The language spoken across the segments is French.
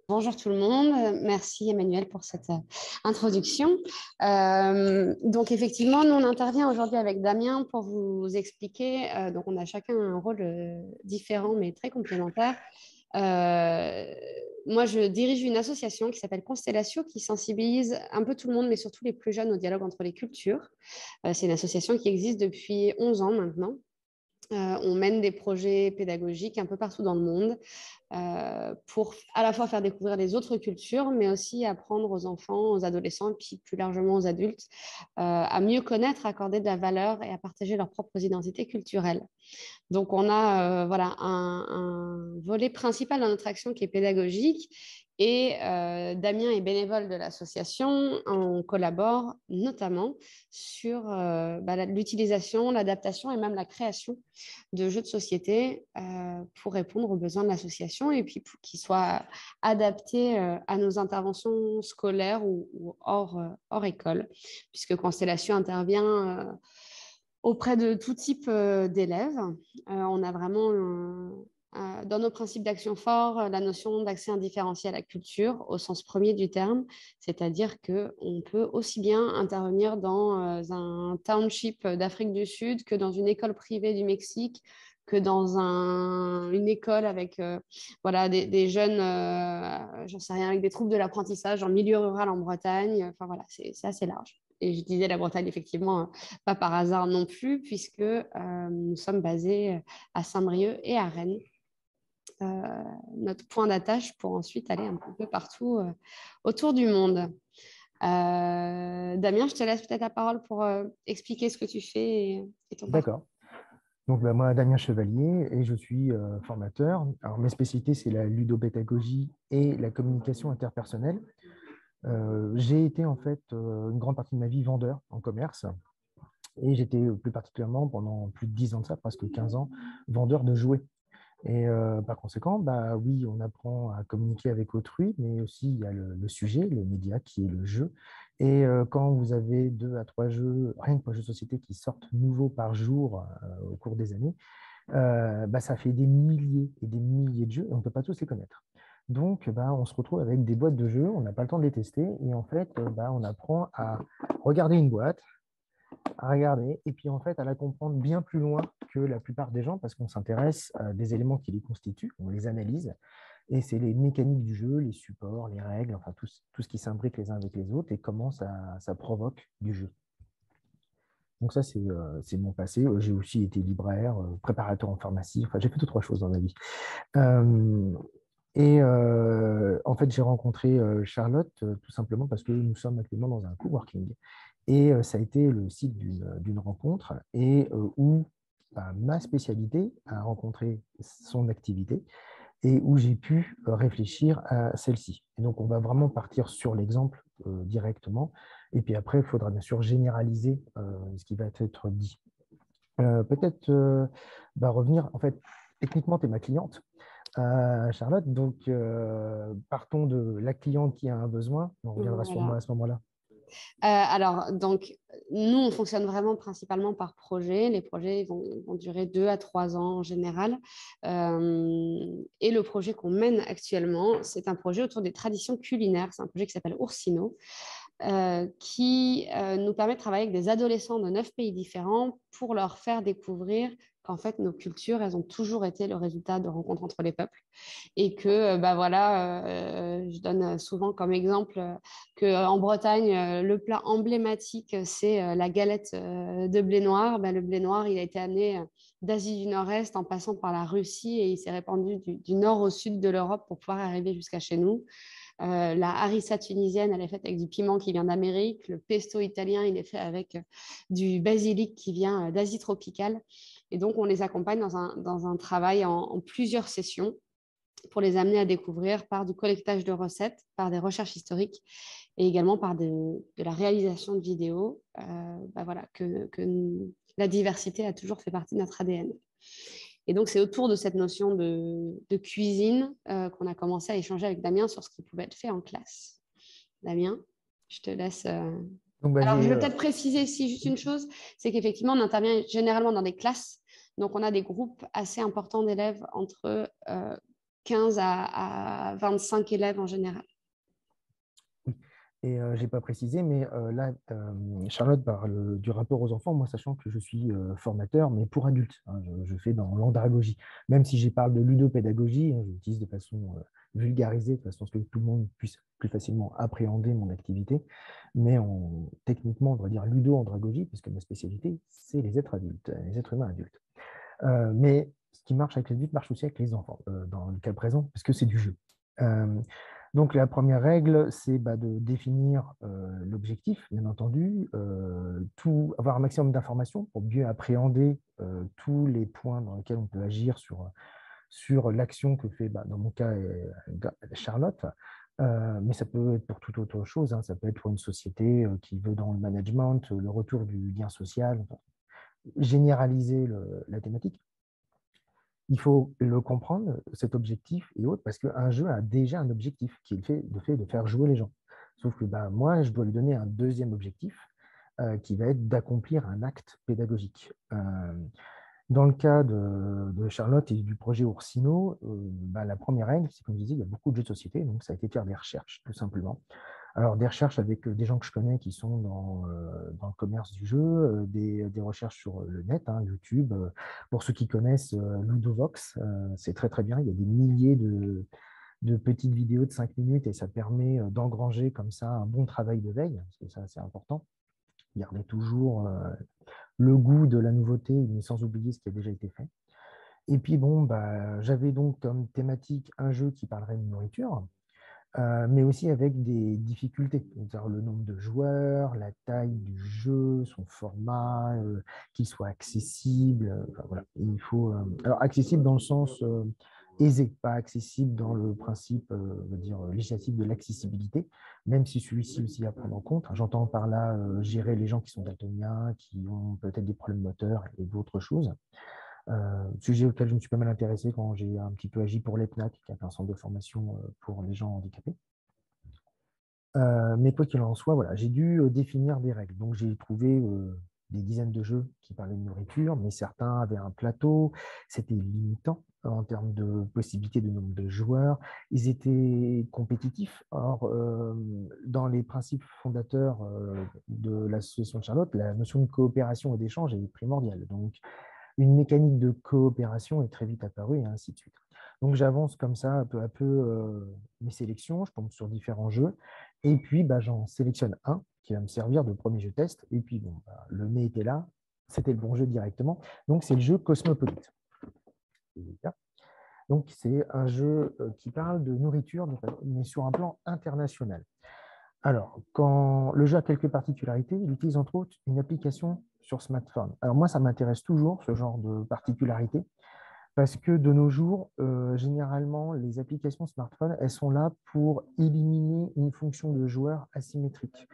Bonjour tout le monde, merci Emmanuel pour cette introduction. Donc effectivement, nous on intervient aujourd'hui avec Damien pour vous expliquer, donc on a chacun un rôle différent mais très complémentaire. Euh, Moi je dirige une association qui s'appelle Constellatio qui sensibilise un peu tout le monde mais surtout les plus jeunes au dialogue entre les cultures. C'est une association qui existe depuis 11 ans maintenant. On mène des projets pédagogiques un peu partout dans le monde pour à la fois faire découvrir les autres cultures, mais aussi apprendre aux enfants, aux adolescents, et puis plus largement aux adultes, à mieux connaître, à accorder de la valeur et à partager leurs propres identités culturelles. Donc, on a voilà, un volet principal dans notre action qui est pédagogique. Et Damien est bénévole de l'association. On collabore notamment sur l'utilisation, l'adaptation et même la création de jeux de société pour répondre aux besoins de l'association et puis pour qu'ils soient adaptés à nos interventions scolaires ou hors école, puisque Constellation intervient auprès de tout type d'élèves. On a vraiment dans nos principes d'action forts la notion d'accès indifférencié à la culture au sens premier du terme, c'est-à-dire qu'on peut aussi bien intervenir dans un township d'Afrique du Sud que dans une école privée du Mexique, que dans une école avec voilà, des jeunes, j'en sais rien, avec des troubles de l'apprentissage en milieu rural en Bretagne. Enfin voilà, c'est assez large. Et je disais la Bretagne, effectivement, pas par hasard non plus, puisque nous sommes basés à Saint-Brieuc et à Rennes. Notre point d'attache pour ensuite aller un peu partout autour du monde. Damien, je te laisse peut-être la parole pour expliquer ce que tu fais et ton parcours. D'accord. Donc, moi, Damien Chevalier, et je suis formateur. Alors, mes spécialités, c'est la ludopédagogie et la communication interpersonnelle. J'ai été, en fait, une grande partie de ma vie vendeur en commerce. Et j'étais plus particulièrement, pendant plus de 10 ans de ça, presque 15 ans, vendeur de jouets. Et par conséquent, bah oui, on apprend à communiquer avec autrui, mais aussi il y a le sujet, le média qui est le jeu. Et quand vous avez 2 à 3 jeux, rien que pour les jeux de société, qui sortent nouveaux par jour au cours des années, bah, ça fait des milliers et des milliers de jeux et on ne peut pas tous les connaître. Donc, bah, on se retrouve avec des boîtes de jeux, on n'a pas le temps de les tester et en fait, bah, on apprend à regarder une boîte, à regarder et puis en fait à la comprendre bien plus loin que la plupart des gens parce qu'on s'intéresse à des éléments qui les constituent, on les analyse et c'est les mécaniques du jeu, les supports, les règles, enfin tout ce qui s'imbrique les uns avec les autres et comment ça provoque du jeu. Donc ça, c'est mon passé. J'ai aussi été libraire, préparateur en pharmacie. Enfin, j'ai fait 2, 3 choses dans ma vie. Euh, en fait, j'ai rencontré Charlotte tout simplement parce que nous sommes actuellement dans un coworking. Et ça a été le site d'une rencontre et où bah, ma spécialité a rencontré son activité et où j'ai pu réfléchir à celle-ci. Et donc, on va vraiment partir sur l'exemple directement. Et puis après, il faudra bien sûr généraliser ce qui va être dit. Peut-être bah, revenir, en fait, techniquement, tu es ma cliente, Charlotte. Donc, partons de la cliente qui a un besoin. On reviendra sur moi Voilà. à ce moment-là. Alors, donc, nous, on fonctionne vraiment principalement par projet. Les projets vont durer 2 à 3 ans en général. Et le projet qu'on mène actuellement, c'est un projet autour des traditions culinaires. C'est un projet qui s'appelle Ursino, qui nous permet de travailler avec des adolescents de 9 pays différents pour leur faire découvrir qu'en fait, nos cultures, elles ont toujours été le résultat de rencontres entre les peuples et que, bah voilà, je donne souvent comme exemple qu'en Bretagne, le plat emblématique, c'est la galette de blé noir. Ben, le blé noir, il a été amené d'Asie du Nord-Est en passant par la Russie et il s'est répandu du nord au sud de l'Europe pour pouvoir arriver jusqu'à chez nous. La harissa tunisienne, elle est faite avec du piment qui vient d'Amérique. Le pesto italien, il est fait avec du basilic qui vient d'Asie tropicale. Et donc, on les accompagne dans un travail en plusieurs sessions pour les amener à découvrir par du collectage de recettes, par des recherches historiques et également par de la réalisation de vidéos. Bah voilà, que la diversité a toujours fait partie de notre ADN. Et donc, c'est autour de cette notion de cuisine qu'on a commencé à échanger avec Damien sur ce qui pouvait être fait en classe. Damien, je te laisse. Donc, bah, Alors, je j'ai, vais peut-être préciser ici juste une chose, c'est qu'effectivement, on intervient généralement dans des classes. Donc, on a des groupes assez importants d'élèves entre 15 à 25 élèves en général. Oui. Et je n'ai pas précisé, mais là, Charlotte parle du rapport aux enfants, moi sachant que je suis formateur, mais pour adultes. Hein, je fais dans l'andragogie. Même si je parle de ludopédagogie, hein, j'utilise de façon vulgarisée, de façon à ce que tout le monde puisse plus facilement appréhender mon activité. Mais techniquement, on va dire ludo-andragogie, parce que ma spécialité, c'est les êtres adultes, les êtres humains adultes. Mais ce qui marche avec les adultes marche aussi avec les enfants, dans le cas présent, parce que c'est du jeu. Donc, la première règle, c'est de définir l'objectif, bien entendu, avoir un maximum d'informations pour mieux appréhender tous les points dans lesquels on peut agir sur l'action que fait, dans mon cas, Charlotte. Mais ça peut être pour toute autre chose, hein. Ça peut être pour une société qui veut dans le management, le retour du lien social, généraliser la thématique. Il faut le comprendre, cet objectif et autres, parce qu'un jeu a déjà un objectif, qui est le fait de faire jouer les gens. Sauf que moi, je dois lui donner un deuxième objectif, qui va être d'accomplir un acte pédagogique. Dans le cas de Charlotte et du projet Orsino, la première règle, c'est comme je disais, il y a beaucoup de jeux de société, donc ça a été de faire des recherches, tout simplement. Alors, des recherches avec des gens que je connais qui sont dans le commerce du jeu, des recherches sur le net, hein, YouTube. Pour ceux qui connaissent Ludovox, c'est très très bien. Il y a des milliers de petites vidéos de 5 minutes et ça permet d'engranger comme ça un bon travail de veille, parce que ça c'est important. Garder toujours le goût de la nouveauté, mais sans oublier ce qui a déjà été fait. Et puis j'avais donc comme thématique un jeu qui parlerait de nourriture. Mais aussi avec des difficultés, c'est-à-dire le nombre de joueurs, la taille du jeu, son format, qu'il soit accessible. Enfin, voilà. Il faut, alors accessible dans le sens aisé, pas accessible dans le principe on va dire, législatif de l'accessibilité, même si celui-ci aussi à prendre en compte. J'entends par là gérer les gens qui sont daltoniens, qui ont peut-être des problèmes moteurs et d'autres choses. Sujet auquel je me suis pas mal intéressé quand j'ai un petit peu agi pour l'EPNAC, qui est un centre de formation pour les gens handicapés. Mais quoi qu'il en soit, voilà, j'ai dû définir des règles. Donc, j'ai trouvé des dizaines de jeux qui parlaient de nourriture, mais certains avaient un plateau, c'était limitant en termes de possibilités de nombre de joueurs. Ils étaient compétitifs. Or, dans les principes fondateurs de l'association de Charlotte, la notion de coopération et d'échange est primordiale. Donc, une mécanique de coopération est très vite apparue et ainsi de suite. Donc j'avance comme ça, peu à peu, mes sélections, je tombe sur différents jeux, et puis j'en sélectionne un qui va me servir de premier jeu test, et puis le nez était là, c'était le bon jeu directement, donc c'est le jeu Cosmopolite. Donc c'est un jeu qui parle de nourriture, mais sur un plan international. Alors, quand le jeu a quelques particularités, il utilise entre autres une application sur smartphone. Alors moi, ça m'intéresse toujours, ce genre de particularité, parce que de nos jours, généralement, les applications smartphone, elles sont là pour éliminer une fonction de joueur asymétrique.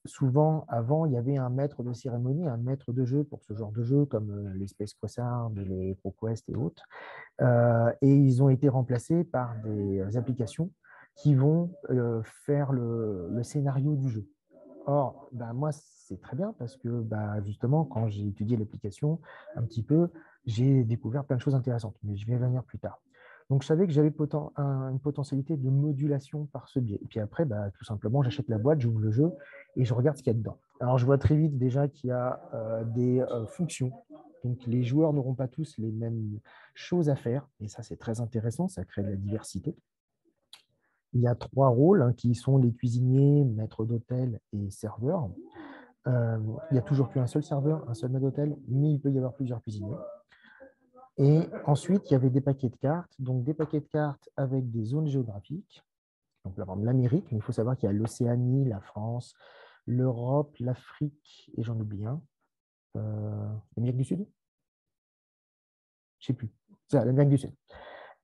Souvent, avant, il y avait un maître de cérémonie, un maître de jeu pour ce genre de jeu, comme les Space Quest, les ProQuest et autres. Et ils ont été remplacés par des applications qui vont faire le scénario du jeu. Or, moi, c'est très bien parce que justement, quand j'ai étudié l'application un petit peu, j'ai découvert plein de choses intéressantes, mais je vais y venir plus tard. Donc, je savais que j'avais une potentialité de modulation par ce biais. Et puis après, tout simplement, j'achète la boîte, j'ouvre le jeu et je regarde ce qu'il y a dedans. Alors, je vois très vite déjà qu'il y a des fonctions. Donc, les joueurs n'auront pas tous les mêmes choses à faire. Et ça, c'est très intéressant, ça crée de la diversité. Il y a 3 rôles qui sont les cuisiniers, maîtres d'hôtel et serveurs. Il n'y a toujours qu'un seul serveur, un seul maître d'hôtel, mais il peut y avoir plusieurs cuisiniers. Et ensuite, il y avait des paquets de cartes, donc des paquets de cartes avec des zones géographiques. Donc, par exemple, l'Amérique, mais il faut savoir qu'il y a l'Océanie, la France, l'Europe, l'Afrique, et j'en oublie un. L'Amérique du Sud? Je ne sais plus. C'est l'Amérique du Sud.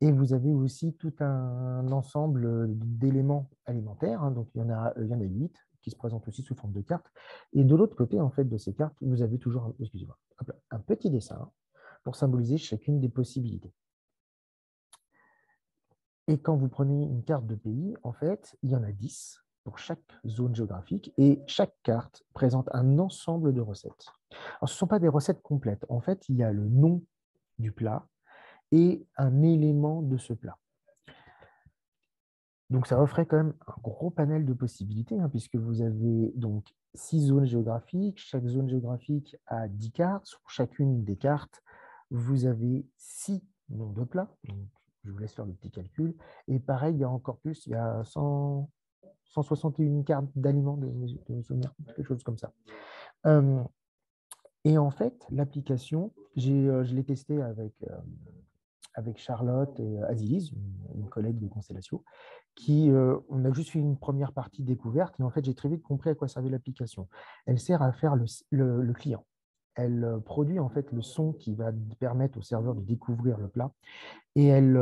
Et vous avez aussi tout un ensemble d'éléments alimentaires. Donc, il y en a 8 qui se présentent aussi sous forme de cartes. Et de l'autre côté, en fait, de ces cartes, vous avez toujours un petit dessin pour symboliser chacune des possibilités. Et quand vous prenez une carte de pays, en fait, il y en a 10 pour chaque zone géographique et chaque carte présente un ensemble de recettes. Alors, ce ne sont pas des recettes complètes. En fait, il y a le nom du plat, et un élément de ce plat. Donc, ça offrait quand même un gros panel de possibilités, hein, puisque vous avez donc 6 zones géographiques. Chaque zone géographique a 10 cartes. Sur chacune des cartes, vous avez 6 noms de plats. Donc, je vous laisse faire le petit calcul. Et pareil, il y a encore plus, il y a 161 cartes d'aliments de souvenirs, quelque chose comme ça. Et en fait, l'application, je l'ai testée avec Charlotte et Azilise, une collègue de Constellation, on a juste fait une première partie découverte et en fait, j'ai très vite compris à quoi servait l'application. Elle sert à faire le client. Elle produit en fait le son qui va permettre au serveur de découvrir le plat et elle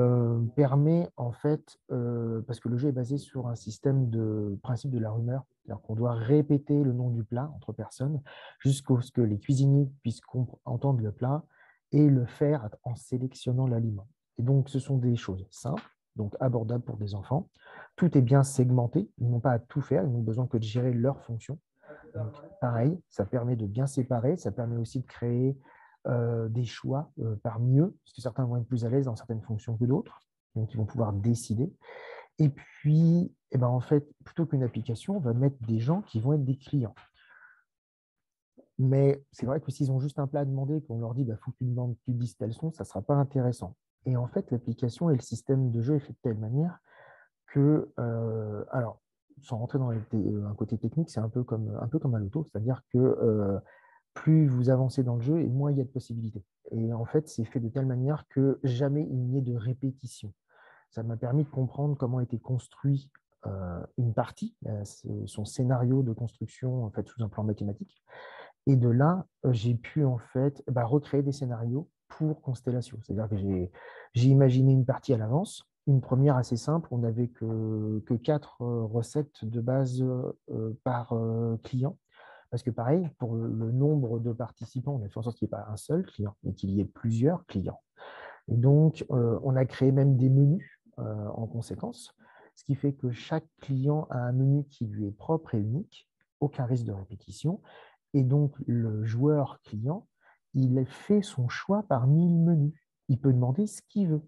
permet en fait, parce que le jeu est basé sur un système de principe de la rumeur, c'est-à-dire qu'on doit répéter le nom du plat entre personnes jusqu'à ce que les cuisiniers puissent entendre le plat et le faire en sélectionnant l'aliment. Et donc, ce sont des choses simples, donc abordables pour des enfants. Tout est bien segmenté, ils n'ont pas à tout faire, ils n'ont besoin que de gérer leurs fonctions. Donc, pareil, ça permet de bien séparer, ça permet aussi de créer des choix parmi eux, parce que certains vont être plus à l'aise dans certaines fonctions que d'autres, donc ils vont pouvoir décider. Et puis, eh ben, en fait, plutôt qu'une application, on va mettre des gens qui vont être des clients. Mais c'est vrai que s'ils ont juste un plat à demander, qu'on leur dit, bah, faut que tu dises tel son, ça ne sera pas intéressant. Et en fait, l'application et le système de jeu est fait de telle manière que, alors, sans rentrer dans un côté technique, c'est un peu comme à l'auto, c'est-à-dire que plus vous avancez dans le jeu et moins il y a de possibilités. Et en fait, c'est fait de telle manière que jamais il n'y ait de répétition. Ça m'a permis de comprendre comment était construit une partie, son scénario de construction en fait, sous un plan mathématique. Et de là, j'ai pu en fait recréer des scénarios pour Constellation. C'est-à-dire que j'ai imaginé une partie à l'avance, une première assez simple. On n'avait que 4 recettes de base par client. Parce que pareil, pour le nombre de participants, on a fait en sorte qu'il n'y ait pas un seul client, mais qu'il y ait plusieurs clients. Et donc, on a créé même des menus en conséquence, ce qui fait que chaque client a un menu qui lui est propre et unique, aucun risque de répétition. Et donc, le joueur client, il fait son choix parmi le menu. Il peut demander ce qu'il veut.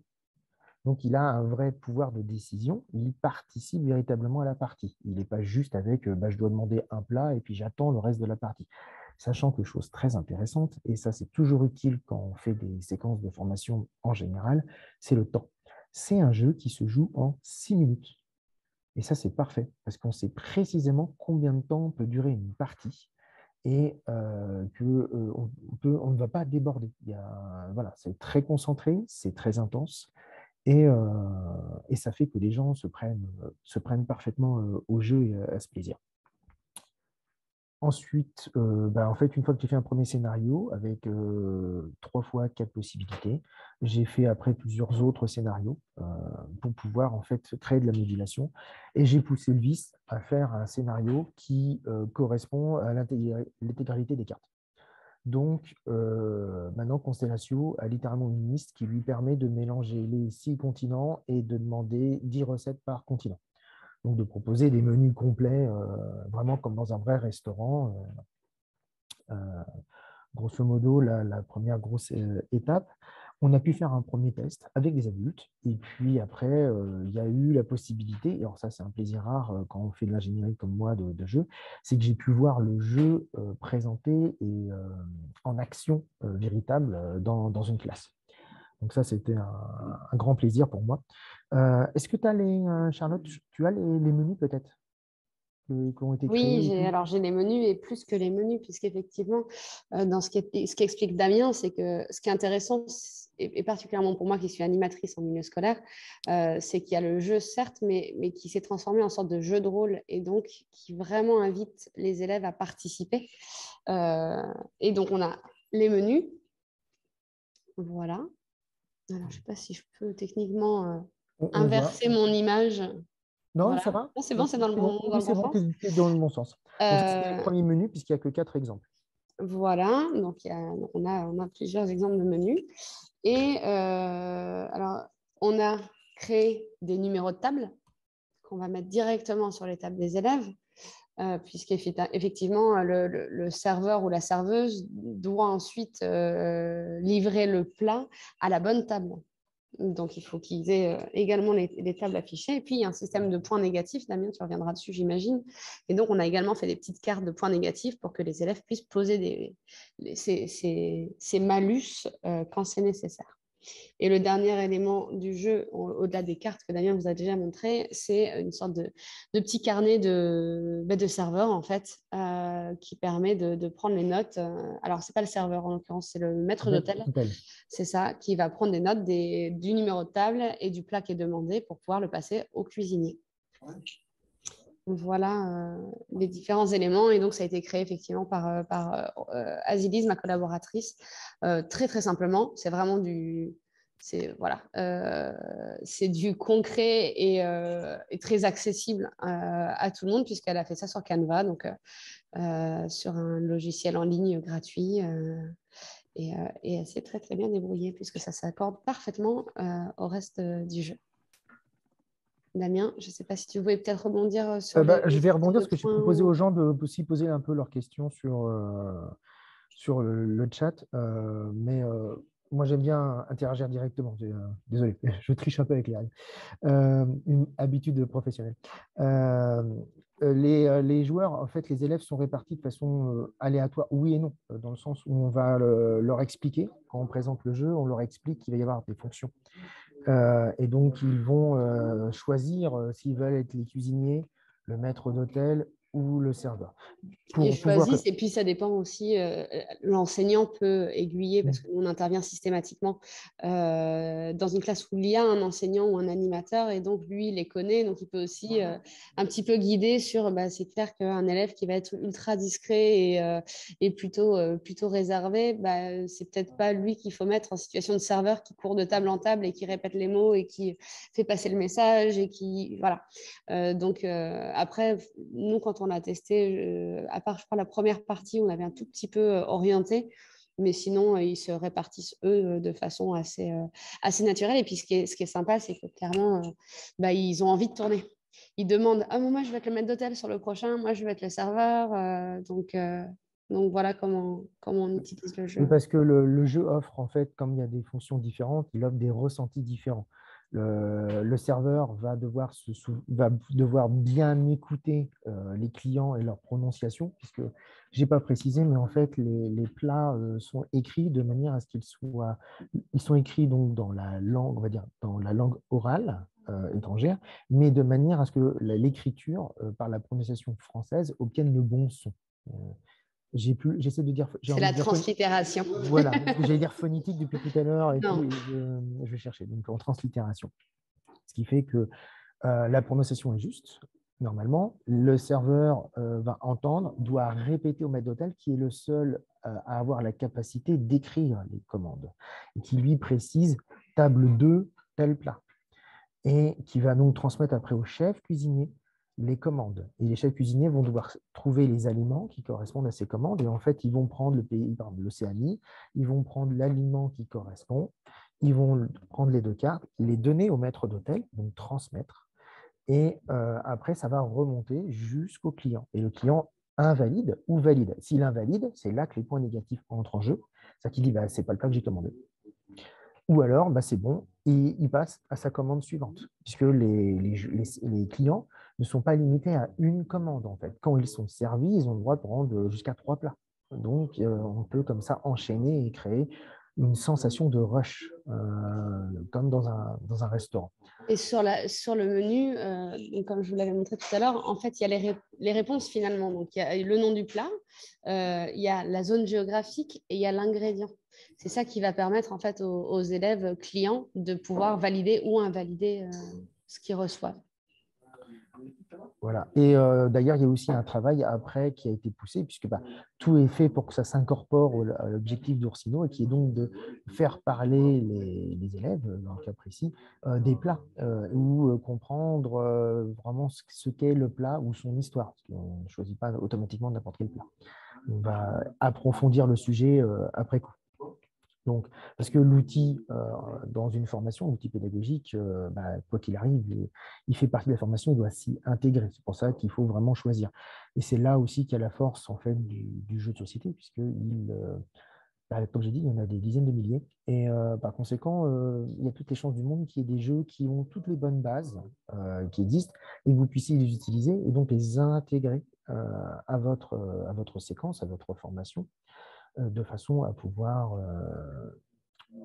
Donc, il a un vrai pouvoir de décision. Il participe véritablement à la partie. Il n'est pas juste avec je dois demander un plat et puis j'attends le reste de la partie. Sachant que chose très intéressante, et ça c'est toujours utile quand on fait des séquences de formation en général, c'est le temps. C'est un jeu qui se joue en 6 minutes. Et ça c'est parfait, parce qu'on sait précisément combien de temps peut durer une partie et on ne va pas déborder. Voilà, c'est très concentré, c'est très intense. Et ça fait que les gens se prennent parfaitement au jeu et à ce plaisir. Ensuite, en fait, une fois que j'ai fait un premier scénario avec 3 fois 4 possibilités, j'ai fait après plusieurs autres scénarios pour pouvoir en fait créer de la modulation. Et j'ai poussé le vice à faire un scénario qui correspond à l'intégralité des cartes. Donc, maintenant, Constellation a littéralement une liste qui lui permet de mélanger les 6 continents et de demander 10 recettes par continent. Donc, de proposer des menus complets, vraiment comme dans un vrai restaurant. Grosso modo, la première grosse étape, on a pu faire un premier test avec des adultes. Et puis après, il y a eu la possibilité, et alors ça, c'est un plaisir rare quand on fait de l'ingénierie comme moi de jeu, c'est que j'ai pu voir le jeu présenté et en action véritable dans une classe. Donc ça, c'était un grand plaisir pour moi. Est-ce que tu as Charlotte, tu as les menus peut-être qui ont été Oui, créés et tout? alors j'ai les menus et plus que les menus, puisqu'effectivement, dans ce qu'explique Damien, c'est que ce qui est intéressant, et particulièrement pour moi qui suis animatrice en milieu scolaire, c'est qu'il y a le jeu, certes, mais qui s'est transformé en sorte de jeu de rôle et donc qui vraiment invite les élèves à participer. Et donc, on a les menus. Voilà. Alors, je ne sais pas si je peux techniquement On voit. inverser mon image. Non, Voilà. ça va? Non, c'est bon, c'est dans le C'est bon. bon, dans Oui, le c'est bon bon, tu sens. es dans le bon sens. Donc, ça, c'était les Euh, premiers menus, puisqu'il n'y a que 4 exemples. Voilà, donc on a plusieurs exemples de menus. Et alors, on a créé des numéros de table qu'on va mettre directement sur les tables des élèves, puisqu'effectivement, le serveur ou la serveuse doit ensuite livrer le plat à la bonne table. Donc, il faut qu'ils aient également les tables affichées. Et puis, il y a un système de points négatifs. Damien, tu reviendras dessus, j'imagine. Et donc, on a également fait des petites cartes de points négatifs pour que les élèves puissent poser ces malus quand c'est nécessaire. Et le dernier élément du jeu, au-delà des cartes que Damien vous a déjà montré, c'est une sorte de petit carnet de serveur, en fait, qui permet de prendre les notes. Alors, ce n'est pas le serveur, en l'occurrence, c'est le maître d'hôtel. C'est ça, qui va prendre des notes du numéro de table et du plat qui est demandé pour pouvoir le passer au cuisinier. Voilà les différents éléments. Et donc, ça a été créé effectivement par Azilis, ma collaboratrice, très, très simplement. C'est vraiment c'est du concret et très accessible à tout le monde puisqu'elle a fait ça sur Canva, donc sur un logiciel en ligne gratuit. Et elle s'est très, très bien débrouillée puisque ça s'accorde parfaitement au reste du jeu. Damien, je ne sais pas si tu voulais peut-être rebondir sur je vais rebondir parce que j'ai proposé points. aux gens de aussi poser un peu leurs questions sur le chat. Mais moi, j'aime bien interagir directement. Désolé, je triche un peu avec les règles. Une habitude professionnelle. Les joueurs, en fait, les élèves sont répartis de façon aléatoire, oui et non, dans le sens où on va leur expliquer, quand on présente le jeu, on leur explique qu'il va y avoir des fonctions. Et donc, ils vont choisir s'ils veulent être les cuisiniers, le maître d'hôtel ou le serveur. Ils choisissent, et puis ça dépend aussi, l'enseignant peut aiguiller parce qu'on intervient systématiquement dans une classe où il y a un enseignant ou un animateur et donc lui il les connaît, donc il peut aussi un petit peu guider sur, c'est clair qu'un élève qui va être ultra discret et plutôt réservé, c'est peut-être pas lui qu'il faut mettre en situation de serveur qui court de table en table et qui répète les mots et qui fait passer le message et qui, voilà. Donc après, nous quand on a testé, à part, je crois, la première partie, on avait un tout petit peu orienté, mais sinon, ils se répartissent, eux, de façon assez naturelle. Et puis, ce qui est sympa, c'est que clairement, ils ont envie de tourner. Ils demandent, ah, moi, je vais être le maître d'hôtel sur le prochain, moi, je vais être le serveur. Donc, voilà comment on utilise le jeu. Oui, parce que le jeu offre, en fait, comme il y a des fonctions différentes, il offre des ressentis différents. Le serveur va devoir bien écouter les clients et leur prononciation, puisque je n'ai pas précisé, mais en fait, les plats sont écrits de manière à ce ils sont écrits donc dans la langue, on va dire, dans la langue orale étrangère, mais de manière à ce que l'écriture, par la prononciation française, obtienne le bon son. J'essaie de dire. C'est la translittération. Voilà, j'allais dire phonétique depuis tout à l'heure et tout, et je vais chercher. Donc en translittération. Ce qui fait que la prononciation est juste, normalement. Le serveur va entendre, doit répéter au maître d'hôtel qui est le seul à avoir la capacité d'écrire les commandes et qui lui précise table 2, tel plat. Et qui va donc transmettre après au chef cuisinier les commandes. Et les chefs cuisiniers vont devoir trouver les aliments qui correspondent à ces commandes. Et en fait, ils vont prendre le pays, par exemple l'Océanie, ils vont prendre l'aliment qui correspond, ils vont prendre les deux cartes, les donner au maître d'hôtel, donc transmettre. Et après, ça va remonter jusqu'au client. Et le client invalide ou valide. S'il invalide, c'est là que les points négatifs entrent en jeu. C'est-à-dire qu'il dit, c'est pas le plat que j'ai commandé. Ou alors, c'est bon, et il passe à sa commande suivante, puisque les clients ne sont pas limités à une commande. En fait. Quand ils sont servis, ils ont le droit de prendre jusqu'à 3 plats. Donc, on peut comme ça enchaîner et créer une sensation de rush, comme dans un restaurant. Et sur le menu, comme je vous l'avais montré tout à l'heure, en fait, il y a les réponses finalement. Donc, il y a le nom du plat, il y a la zone géographique et il y a l'ingrédient. C'est ça qui va permettre en fait aux élèves clients de pouvoir valider ou invalider ce qu'ils reçoivent. Voilà. Et d'ailleurs, il y a aussi un travail après qui a été poussé, puisque tout est fait pour que ça s'incorpore à l'objectif d'Orsino, et qui est donc de faire parler les élèves, dans le cas précis, des plats, ou comprendre vraiment ce qu'est le plat ou son histoire, parce qu'on ne choisit pas automatiquement n'importe quel plat. On va approfondir le sujet après coup. Donc, parce que l'outil, dans une formation, l'outil pédagogique, quoi qu'il arrive, il fait partie de la formation, il doit s'y intégrer. C'est pour ça qu'il faut vraiment choisir. Et c'est là aussi qu'il y a la force en fait, du jeu de société, puisqu'il Comme j'ai dit, il y en a des dizaines de milliers. Et par conséquent, il y a toutes les chances du monde qu'il y ait des jeux qui ont toutes les bonnes bases qui existent et que vous puissiez les utiliser et donc les intégrer à votre séquence, à votre formation, de façon à pouvoir…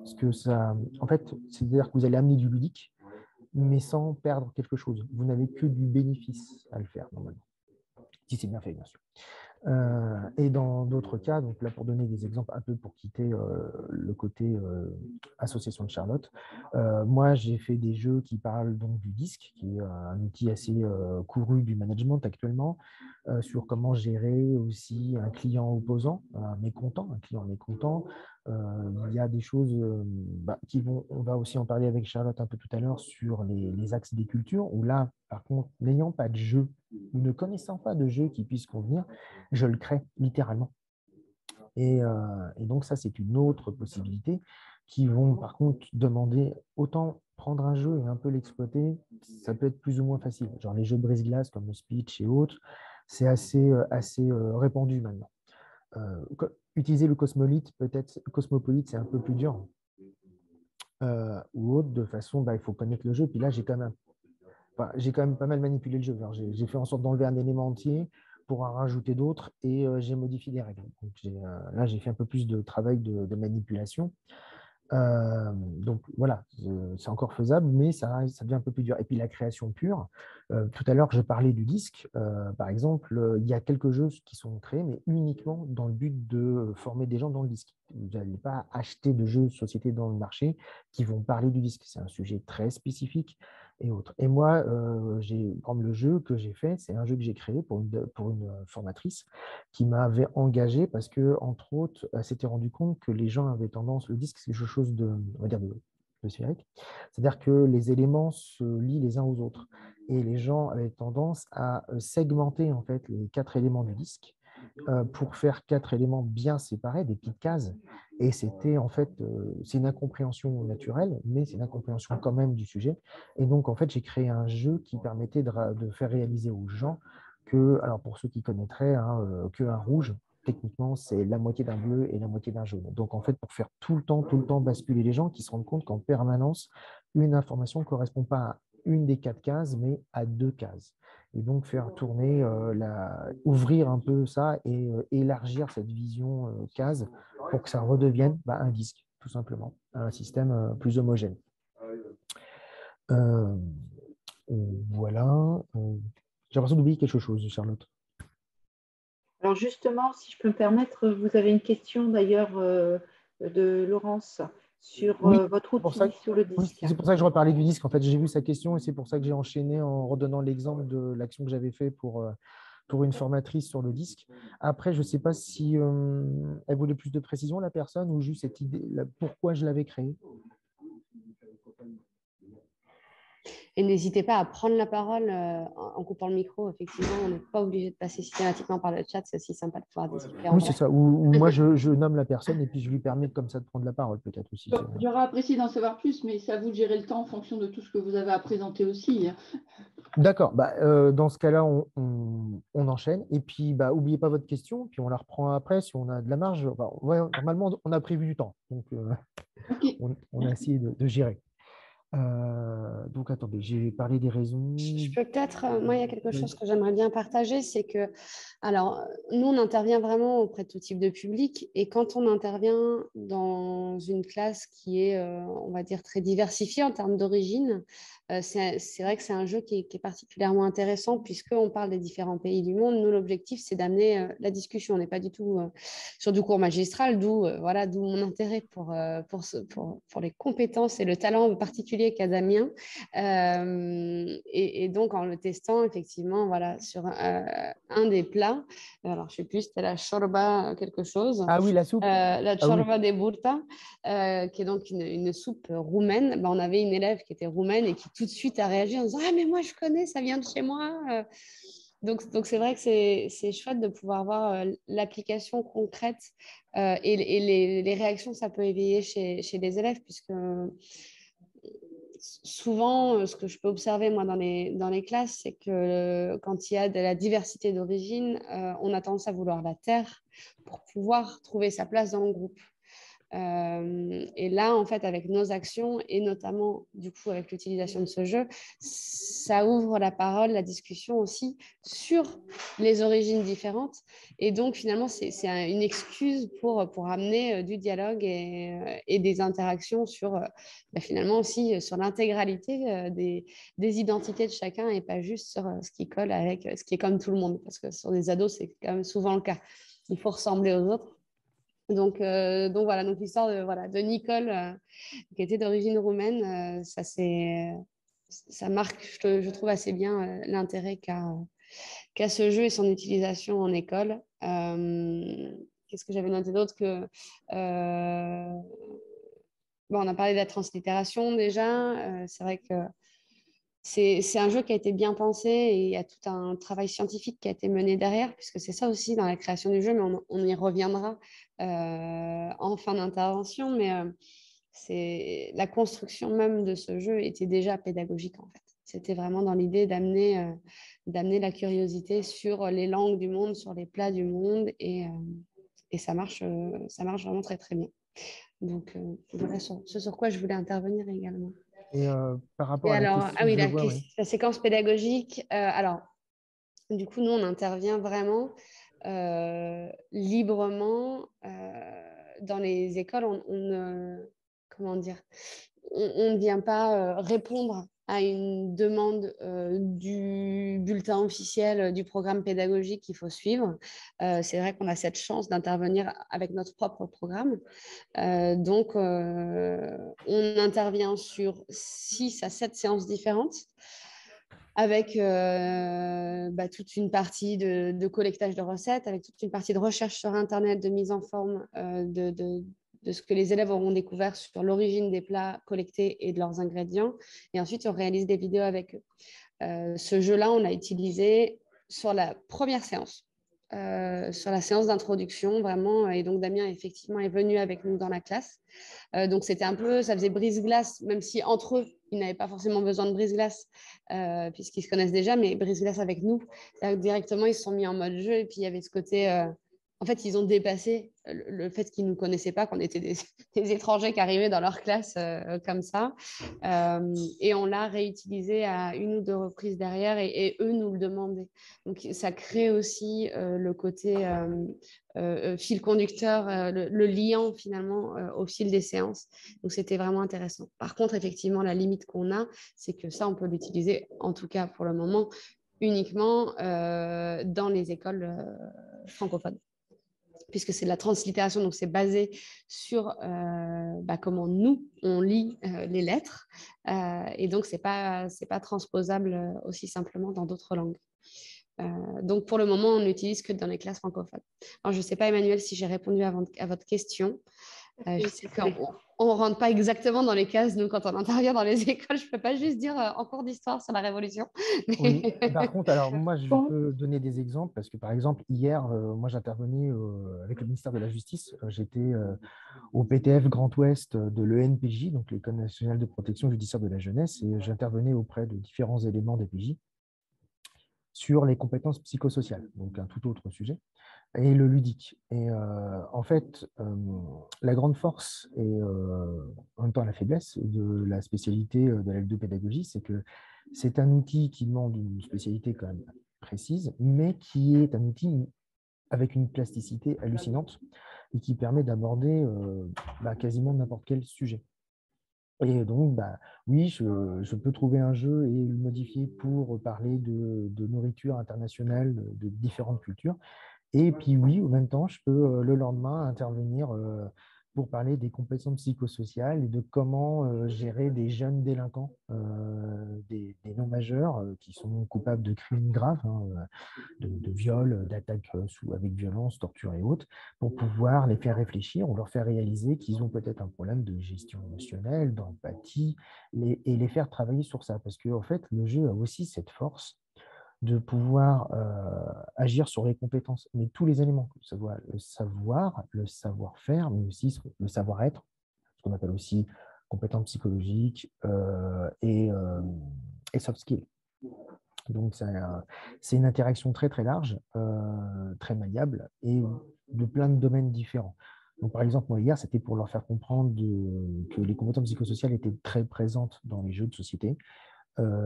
ce que ça, en fait, c'est-à-dire que vous allez amener du ludique, mais sans perdre quelque chose. Vous n'avez que du bénéfice à le faire, normalement. Si c'est bien fait, bien sûr. Et dans d'autres cas, donc là pour donner des exemples un peu pour quitter le côté association de Charlotte, moi j'ai fait des jeux qui parlent donc du disque, qui est un outil assez couru du management actuellement, sur comment gérer aussi un client opposant, un client mécontent. Il y a des choses qui vont, on va aussi en parler avec Charlotte un peu tout à l'heure sur les axes des cultures, où là, par contre, n'ayant pas de jeu ou ne connaissant pas de jeu qui puisse convenir, je le crée littéralement. Et donc, ça, c'est une autre possibilité qui vont, par contre, demander autant prendre un jeu et un peu l'exploiter, ça peut être plus ou moins facile. Genre les jeux brise-glace comme le Speech et autres, c'est assez répandu maintenant. Utiliser le Cosmopolite, peut-être, Cosmopolite, c'est un peu plus dur. Ou autre, de façon, il faut connaître le jeu. Puis là, j'ai quand même pas mal manipulé le jeu. J'ai fait en sorte d'enlever un élément entier pour en rajouter d'autres et j'ai modifié les règles. Donc, là, j'ai fait un peu plus de travail de manipulation. Donc voilà, c'est encore faisable, mais ça devient un peu plus dur. Et puis la création pure, tout à l'heure, je parlais du disque. Par exemple, il y a quelques jeux qui sont créés, mais uniquement dans le but de former des gens dans le disque. Vous n'allez pas acheter de jeux de société dans le marché qui vont parler du disque. C'est un sujet très spécifique et autres. Et moi, comme le jeu que j'ai fait, c'est un jeu que j'ai créé pour une formatrice qui m'avait engagé parce que, entre autres, elle s'était rendu compte que les gens avaient tendance, le disque, c'est quelque chose on va dire de sphérique, c'est-à-dire que les éléments se lient les uns aux autres. Et les gens avaient tendance à segmenter en fait les 4 éléments du disque pour faire 4 éléments bien séparés, des petites cases. Et c'était en fait, c'est une incompréhension naturelle, mais c'est une incompréhension quand même du sujet. Et donc, en fait, j'ai créé un jeu qui permettait de faire réaliser aux gens que, alors pour ceux qui connaîtraient, qu'un rouge, techniquement, c'est la moitié d'un bleu et la moitié d'un jaune. Donc, en fait, pour faire tout le temps basculer les gens qui se rendent compte qu'en permanence, une information ne correspond pas à une des 4 cases, mais à 2 cases. Et donc, faire tourner, ouvrir un peu ça et élargir cette vision case pour que ça redevienne un disque, tout simplement, un système plus homogène. Euh, voilà. J'ai l'impression d'oublier quelque chose, Charlotte. Alors justement, si je peux me permettre, vous avez une question d'ailleurs de Laurence sur Oui, votre c'est pour ça outil sur le oui, disque. c'est pour ça que je reparlais du disque. En fait, j'ai vu sa question et c'est pour ça que j'ai enchaîné en redonnant l'exemple de l'action que j'avais fait pour une formatrice sur le disque. Après, je ne sais pas si elle voulait plus de précision, la personne, ou juste cette idée, pourquoi je l'avais créé. Et n'hésitez pas à prendre la parole en coupant le micro. Effectivement, on n'est pas obligé de passer systématiquement par le chat. C'est aussi sympa de pouvoir discuter en Oui, c'est vrai. ça. Ou moi, je nomme la personne et puis je lui permets comme ça de prendre la parole, peut-être aussi. J'aurais apprécié d'en savoir plus, mais c'est à vous de gérer le temps en fonction de tout ce que vous avez à présenter aussi. D'accord. Dans ce cas-là, on enchaîne. Et puis, n'oubliez pas votre question, puis on la reprend après si on a de la marge. Ouais, normalement, on a prévu du temps. Donc, Ok. on a essayé de gérer. Donc, attendez, j'ai parlé des raisons. Je peux peut-être, moi, il y a quelque chose que j'aimerais bien partager, c'est que, alors, nous, on intervient vraiment auprès de tout type de public, et quand on intervient dans une classe qui est, on va dire, très diversifiée en termes d'origine, c'est vrai que c'est un jeu qui est particulièrement intéressant, puisqu'on parle des différents pays du monde. Nous, l'objectif, c'est d'amener la discussion. On n'est pas du tout sur du cours magistral, voilà, d'où mon intérêt pour les compétences et le talent particulier qu'a Damien. Et donc, en le testant, effectivement, voilà, sur un des plats, alors je ne sais plus, c'était la chorba quelque chose, Ah oui, la soupe. la Ah oui. chorba de burta, qui est donc une soupe roumaine. On avait une élève qui était roumaine et qui tout de suite a réagi en disant « Ah, mais moi, je connais, ça vient de chez moi ». Donc c'est vrai que c'est chouette de pouvoir voir l'application concrète et les réactions que ça peut éveiller chez les élèves, puisque souvent, ce que je peux observer moi dans les classes, c'est que quand il y a de la diversité d'origine, on a tendance à vouloir la taire pour pouvoir trouver sa place dans le groupe. Et là, en fait, avec nos actions et notamment, du coup, avec l'utilisation de ce jeu, ça ouvre la parole, la discussion aussi sur les origines différentes. Et donc, finalement, c'est une excuse pour amener du dialogue et des interactions sur, finalement aussi, sur l'intégralité des identités de chacun et pas juste sur ce qui colle avec ce qui est comme tout le monde. Parce que sur des ados, c'est quand même souvent le cas. Il faut ressembler aux autres. Donc voilà, donc l'histoire de Nicole, qui était d'origine roumaine, ça marque, je trouve assez bien l'intérêt qu'a ce jeu et son utilisation en école. Qu'est-ce que j'avais noté d'autre que on a parlé de la translittération déjà. C'est vrai que c'est un jeu qui a été bien pensé et il y a tout un travail scientifique qui a été mené derrière, puisque c'est ça aussi dans la création du jeu, mais on y reviendra en fin d'intervention. Mais c'est la construction même de ce jeu était déjà pédagogique en fait. C'était vraiment dans l'idée d'amener la curiosité sur les langues du monde, sur les plats du monde, et ça marche vraiment très très bien. Donc voilà ce sur quoi je voulais intervenir également. Et par rapport Et à la alors, question que je vois, la séquence pédagogique, alors, du coup, nous, on intervient vraiment librement dans les écoles. Comment dire, on ne vient pas répondre à une demande du bulletin officiel du programme pédagogique qu'il faut suivre. C'est vrai qu'on a cette chance d'intervenir avec notre propre programme. Donc, on intervient sur 6 à 7 séances différentes avec toute une partie de collectage de recettes, avec toute une partie de recherche sur Internet, de mise en forme de ce que les élèves auront découvert sur l'origine des plats collectés et de leurs ingrédients. Et ensuite, on réalise des vidéos avec eux. Ce jeu-là, on l'a utilisé sur la première séance. Sur la séance d'introduction, vraiment. Et donc, Damien, effectivement, est venu avec nous dans la classe. Donc, c'était un peu, ça faisait brise-glace, même si entre eux, ils n'avaient pas forcément besoin de brise-glace, puisqu'ils se connaissent déjà, mais brise-glace avec nous. Directement, ils se sont mis en mode jeu. Et puis, il y avait ce côté. En fait, ils ont dépassé le fait qu'ils ne nous connaissaient pas, qu'on était des étrangers qui arrivaient dans leur classe comme ça. Et on l'a réutilisé à 1 ou 2 reprises derrière et eux nous le demandaient. Donc, ça crée aussi le côté fil conducteur, le liant finalement au fil des séances. Donc, c'était vraiment intéressant. Par contre, effectivement, la limite qu'on a, c'est que ça, on peut l'utiliser, en tout cas pour le moment, uniquement dans les écoles francophones, puisque c'est de la translittération, donc c'est basé sur comment nous, on lit les lettres, et donc c'est pas transposable aussi simplement dans d'autres langues. Donc pour le moment, on n'utilise que dans les classes francophones. Alors je ne sais pas, Emmanuel, si j'ai répondu à votre question. Je sais qu'on ne rentre pas exactement dans les cases, nous, quand on intervient dans les écoles. Je ne peux pas juste dire en cours d'histoire sur la Révolution. Oui, par contre, alors moi, je peux donner des exemples parce que, par exemple, hier, moi, j'intervenais avec le ministère de la Justice. J'étais au PTF Grand Ouest de l'ENPJ, donc l'École nationale de protection judiciaire de la jeunesse, et j'intervenais auprès de différents éléments des PJ sur les compétences psychosociales, donc un tout autre sujet, et le ludique. Et en fait, la grande force et en même temps la faiblesse de la spécialité de la ludopédagogie, c'est que c'est un outil qui demande une spécialité quand même précise, mais qui est un outil avec une plasticité hallucinante et qui permet d'aborder quasiment n'importe quel sujet. Et donc, oui, je peux trouver un jeu et le modifier pour parler de nourriture internationale de différentes cultures. Et puis oui, en même temps, je peux le lendemain intervenir pour parler des compétences psychosociales et de comment gérer des jeunes délinquants, des non-majeurs qui sont coupables de crimes graves, de viols, d'attaques avec violence, torture et autres, pour pouvoir les faire réfléchir, on leur fait réaliser qu'ils ont peut-être un problème de gestion émotionnelle, d'empathie, et les faire travailler sur ça. Parce que en fait, le jeu a aussi cette force de pouvoir agir sur les compétences, mais tous les éléments, le savoir, le savoir-faire, mais aussi le savoir-être, ce qu'on appelle aussi compétences psychologiques et soft skills. Donc, c'est une interaction très, très large, très malléable et de plein de domaines différents. Donc, par exemple, moi, hier, c'était pour leur faire comprendre que les compétences psychosociales étaient très présentes dans les jeux de société,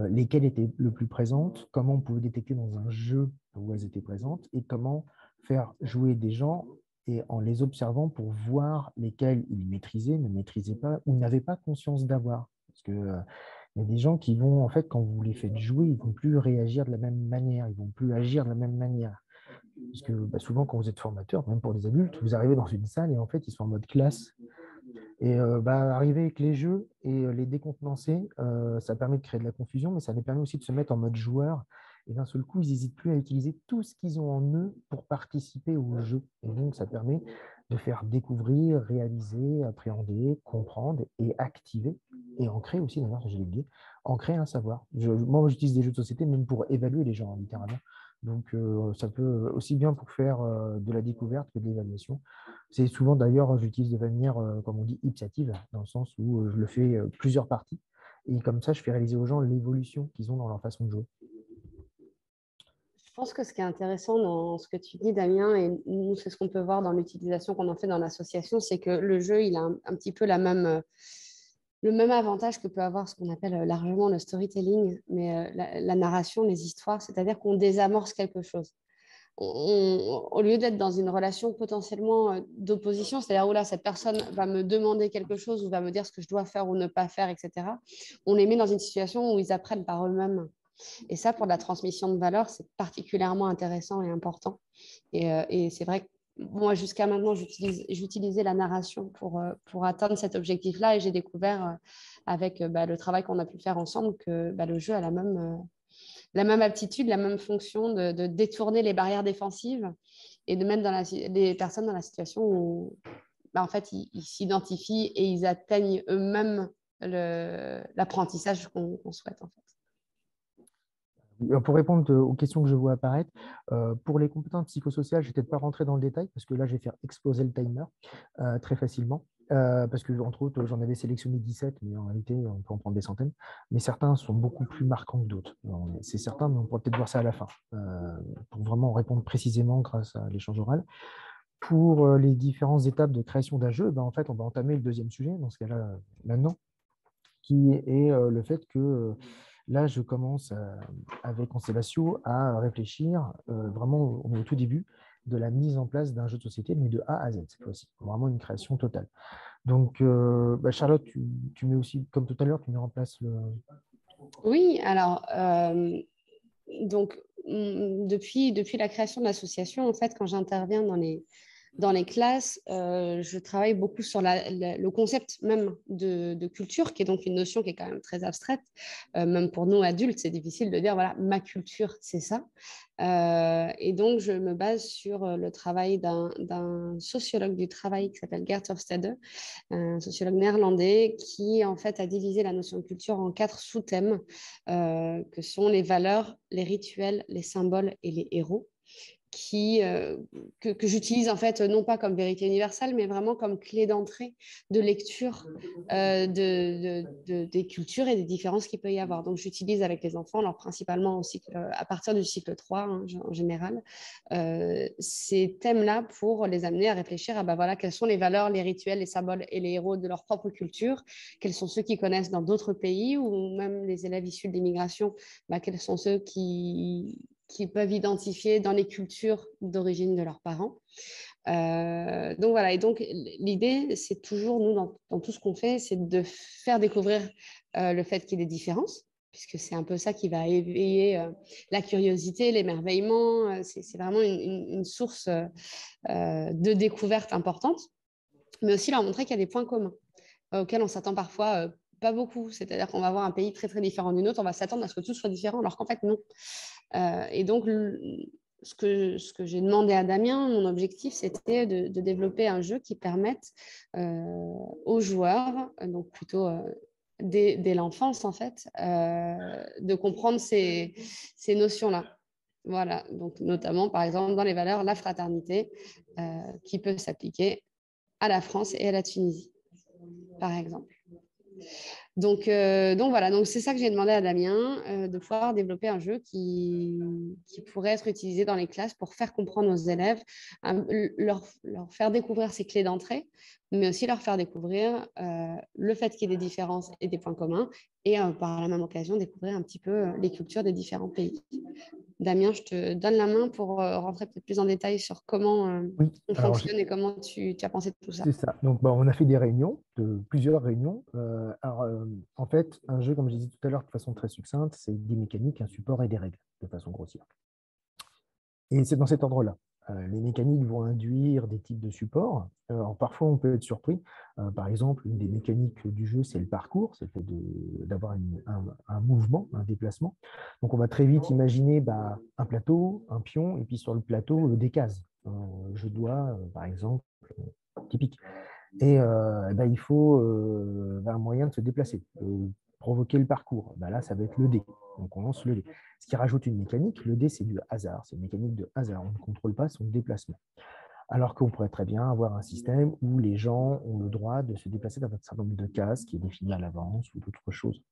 lesquelles étaient le plus présentes, comment on pouvait détecter dans un jeu où elles étaient présentes et comment faire jouer des gens et en les observant pour voir lesquels ils maîtrisaient, ne maîtrisaient pas ou n'avaient pas conscience d'avoir. Parce que il y a des gens qui vont, en fait, quand vous les faites jouer, ils ne vont plus réagir de la même manière, ils ne vont plus agir de la même manière. Parce que souvent, quand vous êtes formateur, même pour des adultes, vous arrivez dans une salle et en fait, ils sont en mode classe. Et arriver avec les jeux et les décontenancer, ça permet de créer de la confusion, mais ça les permet aussi de se mettre en mode joueur. Et d'un seul coup, ils n'hésitent plus à utiliser tout ce qu'ils ont en eux pour participer au jeu. Et donc, ça permet de faire découvrir, réaliser, appréhender, comprendre et activer. Et ancrer aussi, d'ailleurs, j'ai oublié, ancrer un savoir. Moi, j'utilise des jeux de société même pour évaluer les gens, littéralement. Donc, ça peut aussi bien pour faire de la découverte que de l'évaluation. C'est souvent d'ailleurs, j'utilise de manière, comme on dit, ipsative, dans le sens où je le fais plusieurs parties. Et comme ça, je fais réaliser aux gens l'évolution qu'ils ont dans leur façon de jouer. Je pense que ce qui est intéressant dans ce que tu dis, Damien, et nous, c'est ce qu'on peut voir dans l'utilisation qu'on en fait dans l'association, c'est que le jeu, il a un petit peu le même avantage que peut avoir ce qu'on appelle largement le storytelling, mais la narration, les histoires, c'est-à-dire qu'on désamorce quelque chose. Au lieu d'être dans une relation potentiellement d'opposition, c'est-à-dire où là, cette personne va me demander quelque chose ou va me dire ce que je dois faire ou ne pas faire, etc., on les met dans une situation où ils apprennent par eux-mêmes. Et ça, pour la transmission de valeurs, c'est particulièrement intéressant et important. Et c'est vrai que moi, jusqu'à maintenant, j'utilisais la narration pour atteindre cet objectif-là et j'ai découvert avec le travail qu'on a pu faire ensemble que le jeu a la même aptitude, la même fonction de détourner les barrières défensives et de mettre les personnes dans la situation où en fait, ils s'identifient et ils atteignent eux-mêmes l'apprentissage qu'on souhaite en fait. Pour répondre aux questions que je vois apparaître, pour les compétences psychosociales, je ne vais peut-être pas rentrer dans le détail parce que là, je vais faire exploser le timer très facilement. Parce que, entre autres, j'en avais sélectionné 17, mais en réalité, on peut en prendre des centaines. Mais certains sont beaucoup plus marquants que d'autres. C'est certain, mais on pourra peut-être voir ça à la fin pour vraiment répondre précisément grâce à l'échange oral. Pour les différentes étapes de création d'un jeu, en fait, on va entamer le deuxième sujet, dans ce cas-là, maintenant, qui est le fait que là, je commence avec Constellatio à réfléchir vraiment au tout début de la mise en place d'un jeu de société, mais de A à Z cette fois-ci, vraiment une création totale. Donc, Charlotte, tu mets aussi, comme tout à l'heure, tu mets en place le… Oui, alors, donc, depuis la création de l'association, en fait, quand j'interviens dans les classes, je travaille beaucoup sur le concept même de culture, qui est donc une notion qui est quand même très abstraite. Même pour nous adultes, c'est difficile de dire, voilà, ma culture, c'est ça. Et donc, je me base sur le travail d'un sociologue du travail qui s'appelle Gert Hofstede, un sociologue néerlandais qui, en fait, a divisé la notion de culture en 4 sous-thèmes, que sont les valeurs, les rituels, les symboles et les héros que j'utilise en fait non pas comme vérité universelle, mais vraiment comme clé d'entrée de lecture des cultures et des différences qu'il peut y avoir. Donc j'utilise avec les enfants, alors principalement à partir du cycle 3 hein, en général, ces thèmes-là pour les amener à réfléchir à voilà, quelles sont les valeurs, les rituels, les symboles et les héros de leur propre culture, quels sont ceux qu'ils connaissent dans d'autres pays ou même les élèves issus de l'immigration, quels sont ceux qui peuvent identifier dans les cultures d'origine de leurs parents. Donc voilà, et donc l'idée, c'est toujours, nous, dans tout ce qu'on fait, c'est de faire découvrir le fait qu'il y ait des différences, puisque c'est un peu ça qui va éveiller la curiosité, l'émerveillement. C'est vraiment une source de découverte importante, mais aussi leur montrer qu'il y a des points communs auxquels on s'attend parfois pas beaucoup. C'est-à-dire qu'on va avoir un pays très, très différent d'une autre, on va s'attendre à ce que tout soit différent, alors qu'en fait, non. Et donc, ce que j'ai demandé à Damien, mon objectif, c'était de développer un jeu qui permette aux joueurs, donc plutôt dès l'enfance, en fait, de comprendre ces notions-là. Voilà, donc notamment, par exemple, dans les valeurs, la fraternité, qui peut s'appliquer à la France et à la Tunisie, par exemple. Donc voilà, donc c'est ça que j'ai demandé à Damien, de pouvoir développer un jeu qui pourrait être utilisé dans les classes pour faire comprendre aux élèves, leur faire découvrir ces clés d'entrée, mais aussi leur faire découvrir le fait qu'il y ait des différences et des points communs, et par la même occasion découvrir un petit peu les cultures des différents pays. Damien, je te donne la main pour rentrer peut-être plus en détail sur comment Oui, on alors fonctionne et comment tu as pensé de tout ça. c'est ça. Donc, on a fait des réunions, plusieurs réunions. En fait, un jeu, comme je disais tout à l'heure, de façon très succincte, c'est des mécaniques, un support et des règles, de façon grossière. Et c'est dans cet ordre-là. Les mécaniques vont induire des types de supports. Alors, parfois, on peut être surpris. Par exemple, une des mécaniques du jeu, c'est le parcours, c'est le fait d'avoir un mouvement, un déplacement. Donc, on va très vite imaginer un plateau, un pion, et puis sur le plateau, des cases. Je dois, par exemple, typique. Et il faut un moyen de se déplacer, provoquer le parcours. Là, ça va être le dé. Donc, on lance le dé. Ce qui rajoute une mécanique. Le dé, c'est du hasard. C'est une mécanique de hasard. On ne contrôle pas son déplacement. Alors qu'on pourrait très bien avoir un système où les gens ont le droit de se déplacer dans un certain nombre de cases qui est défini à l'avance ou d'autres choses.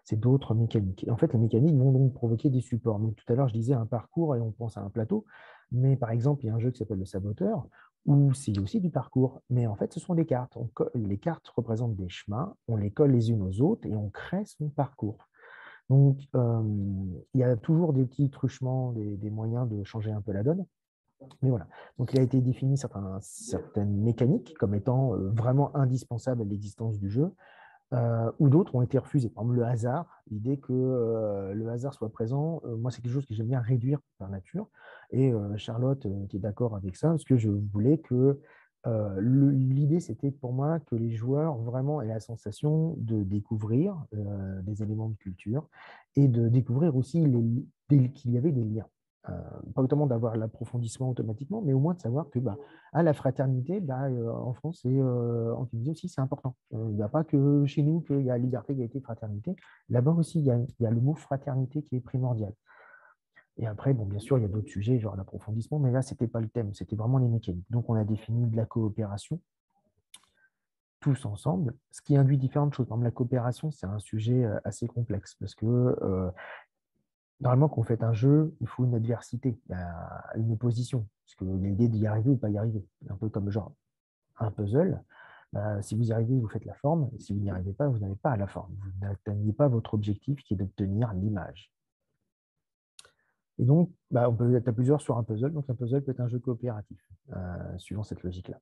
C'est d'autres mécaniques. Et en fait, les mécaniques vont donc provoquer des supports. Donc, tout à l'heure, je disais un parcours et on pense à un plateau. Mais par exemple, il y a un jeu qui s'appelle le Saboteur où c'est aussi du parcours. Mais en fait, ce sont des cartes. Les cartes représentent des chemins. On les colle les unes aux autres et on crée son parcours. Donc, il y a toujours des petits truchements, des moyens de changer un peu la donne. Mais voilà. Donc, il a été défini certaines mécaniques comme étant vraiment indispensables à l'existence du jeu. Ou d'autres ont été refusés. Par exemple, le hasard, l'idée que le hasard soit présent, moi, c'est quelque chose que j'aime bien réduire par nature. Et Charlotte était d'accord avec ça, parce que je voulais que l'idée, c'était pour moi que les joueurs vraiment aient la sensation de découvrir des éléments de culture et de découvrir aussi qu'il y avait des liens. Pas autant d'avoir l'approfondissement automatiquement, mais au moins de savoir que la fraternité, en France et en Tunisie aussi, c'est important. Il n'y a pas que chez nous qu'il y a liberté, égalité, fraternité. Là-bas aussi, il y a le mot fraternité qui est primordial. Et après, bien sûr, il y a d'autres sujets, genre l'approfondissement, mais là, ce n'était pas le thème, c'était vraiment les mécaniques. Donc, on a défini de la coopération, tous ensemble, ce qui induit différentes choses. Par exemple, la coopération, c'est un sujet assez complexe, parce que normalement, quand on fait un jeu, il faut une adversité, une opposition, parce qu'il y a l'idée d'y arriver ou pas y arriver. Un peu comme genre un puzzle. Si vous y arrivez, vous faites la forme, et si vous n'y arrivez pas, vous n'avez pas la forme. Vous n'atteignez pas votre objectif qui est d'obtenir l'image. Et donc, on peut être à plusieurs sur un puzzle. Donc, un puzzle peut être un jeu coopératif, suivant cette logique-là.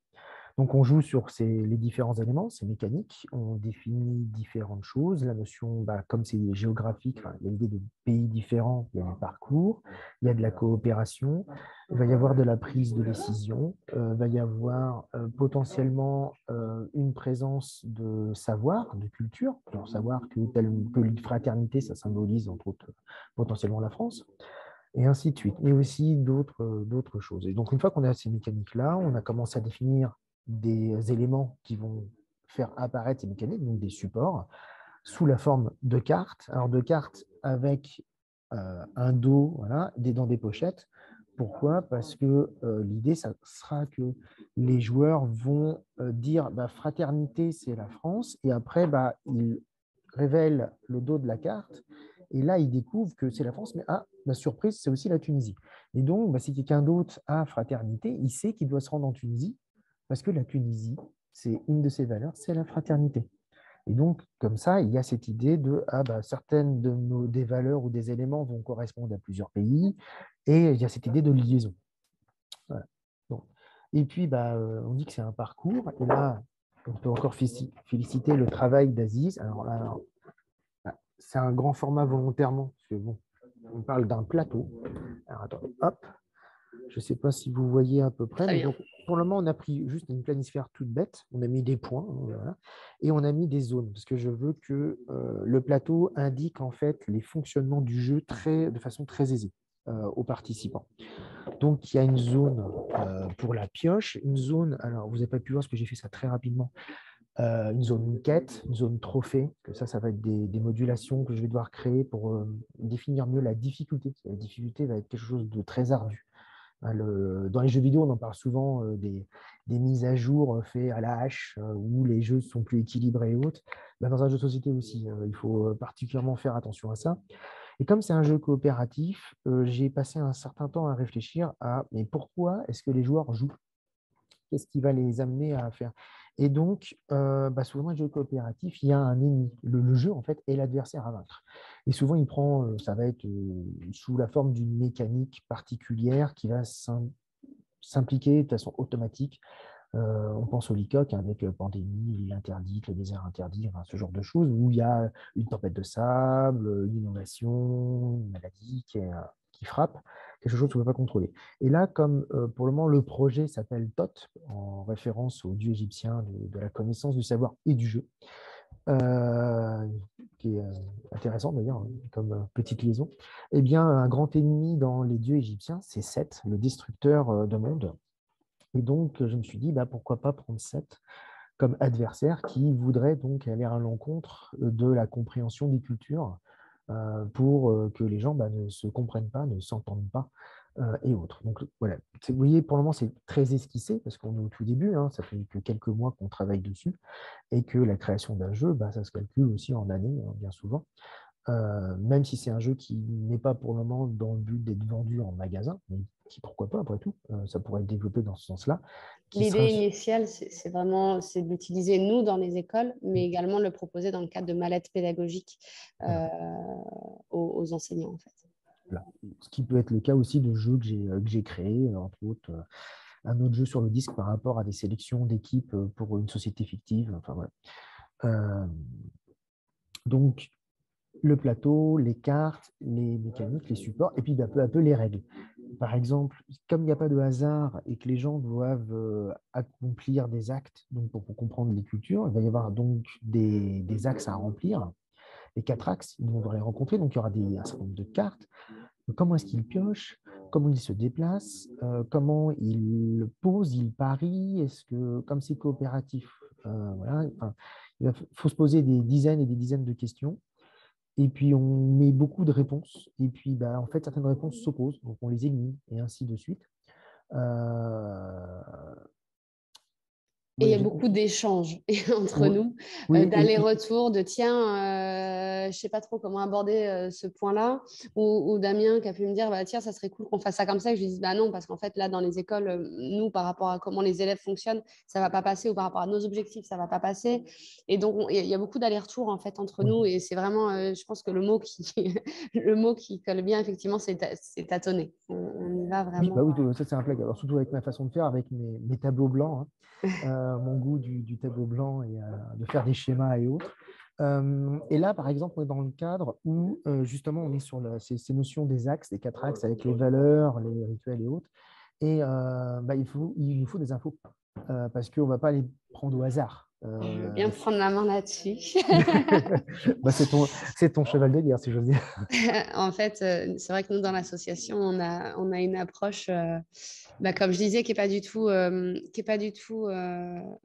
Donc, on joue sur les différents éléments, ces mécaniques, on définit différentes choses. La notion, comme c'est géographique, il y a l'idée de pays différents, il y a un parcours, il y a de la coopération, il va y avoir de la prise de décision, il va y avoir potentiellement une présence de savoir, de culture, genre savoir que la fraternité, ça symbolise entre autres potentiellement la France, et ainsi de suite, mais aussi d'autres choses. Et donc, une fois qu'on a ces mécaniques-là, on a commencé à définir des éléments qui vont faire apparaître ces mécaniques, donc des supports, sous la forme de cartes. Alors, de cartes avec un dos, voilà, dans des pochettes. Pourquoi? Parce que l'idée, ça sera que les joueurs vont dire fraternité, c'est la France, et après, ils révèlent le dos de la carte, et là, ils découvrent que c'est la France, mais la surprise, c'est aussi la Tunisie. Et donc, si quelqu'un d'autre a fraternité, il sait qu'il doit se rendre en Tunisie, parce que la Tunisie, c'est une de ses valeurs, c'est la fraternité. Et donc, comme ça, il y a cette idée de certaines des valeurs ou des éléments vont correspondre à plusieurs pays, et il y a cette idée de liaison. Voilà. Bon. Et puis, on dit que c'est un parcours, et là, on peut encore féliciter le travail d'Aziz. Alors là, c'est un grand format volontairement, parce que on parle d'un plateau. Alors attendez, hop, je ne sais pas si vous voyez à peu près. Mais donc, pour le moment, on a pris juste une planisphère toute bête. On a mis des points, voilà, et on a mis des zones, parce que je veux que le plateau indique en fait les fonctionnements du jeu de façon très aisée aux participants. Donc, il y a une zone pour la pioche, une zone, alors vous n'avez pas pu voir parce que j'ai fait ça très rapidement, une zone quête, une zone trophée, que ça va être des modulations que je vais devoir créer pour définir mieux la difficulté. La difficulté va être quelque chose de très ardu. Dans les jeux vidéo, on en parle souvent des des mises à jour faites à la hache, où les jeux sont plus équilibrés et autres. Ben, dans un jeu de société aussi, il faut particulièrement faire attention à ça. Et comme c'est un jeu coopératif, j'ai passé un certain temps à réfléchir à mais pourquoi est-ce que les joueurs jouent? Qu'est-ce qui va les amener à faire? Et donc, souvent, dans les jeux coopératifs, il y a un ennemi. Le jeu, en fait, est l'adversaire à vaincre. Et souvent, ça va être sous la forme d'une mécanique particulière qui va s'impliquer de façon automatique. On pense au LICOC avec Pandémie, l'île interdite, le désert interdit, enfin, ce genre de choses, où il y a une tempête de sable, une inondation, une maladie qui frappe, quelque chose qu'on ne peut pas contrôler. Et là, comme pour le moment, le projet s'appelle Thoth, en référence au dieu égyptien de la connaissance, du savoir et du jeu, qui est intéressant d'ailleurs, hein, comme petite liaison, eh bien, un grand ennemi dans les dieux égyptiens, c'est Seth, le destructeur de monde. Et donc, je me suis dit, pourquoi pas prendre Seth comme adversaire qui voudrait donc aller à l'encontre de la compréhension des cultures pour que les gens ne se comprennent pas, ne s'entendent pas et autres. Donc voilà, vous voyez, pour le moment, c'est très esquissé parce qu'on est au tout début, hein, ça fait que quelques mois qu'on travaille dessus et que la création d'un jeu, ça se calcule aussi en années, hein, bien souvent. Même si c'est un jeu qui n'est pas pour le moment dans le but d'être vendu en magasin, mais qui, pourquoi pas, après tout, ça pourrait être développé dans ce sens-là. L'idée initiale, c'est vraiment de l'utiliser, nous, dans les écoles, mais également de le proposer dans le cadre de mallettes pédagogiques aux enseignants, en fait. Voilà. Ce qui peut être le cas aussi de jeux que j'ai créés, entre autres, un autre jeu sur le disque par rapport à des sélections d'équipes pour une société fictive. Enfin, voilà. Donc, le plateau, les cartes, les mécaniques, les supports, et puis peu à peu les règles. Par exemple, comme il n'y a pas de hasard et que les gens doivent accomplir des actes donc pour comprendre les cultures, il va y avoir donc des axes à remplir. Les 4 axes, ils vont devoir les rencontrer, donc il y aura un certain nombre de cartes. Comment est-ce qu'ils piochent? Comment ils se déplacent? Comment ils posent? Ils parient? Est-ce que, comme c'est coopératif, voilà, il faut se poser des dizaines et des dizaines de questions. Et puis, on met beaucoup de réponses. Et puis, en fait, certaines réponses s'opposent. Donc, on les élimine et ainsi de suite. Et il y a beaucoup d'échanges entre nous, d'aller-retour, de tiens, je ne sais pas trop comment aborder ce point-là, ou Damien qui a pu me dire, tiens, ça serait cool qu'on fasse ça comme ça, et je lui dis, non, parce qu'en fait, là, dans les écoles, nous, par rapport à comment les élèves fonctionnent, ça ne va pas passer, ou par rapport à nos objectifs, ça ne va pas passer. Et donc, il y a beaucoup d'aller-retour, en fait, entre nous, et c'est vraiment, je pense que le mot qui colle bien, effectivement, c'est tâtonner. On y va vraiment. Oui, ça, c'est un plaisir. Alors, surtout avec ma façon de faire, avec mes tableaux blancs, hein. Mon goût du tableau blanc et de faire des schémas et autres. Et là, par exemple, on est dans le cadre où justement on est sur ces notions des axes, des 4 axes avec les valeurs, les rituels et autres. Et il nous faut des infos parce qu'on ne va pas les prendre au hasard. Je veux bien prendre la main là-dessus. C'est ton cheval de guerre, si j'ose dire. En fait, c'est vrai que nous, dans l'association, on a une approche, comme je disais, qui n'est pas du tout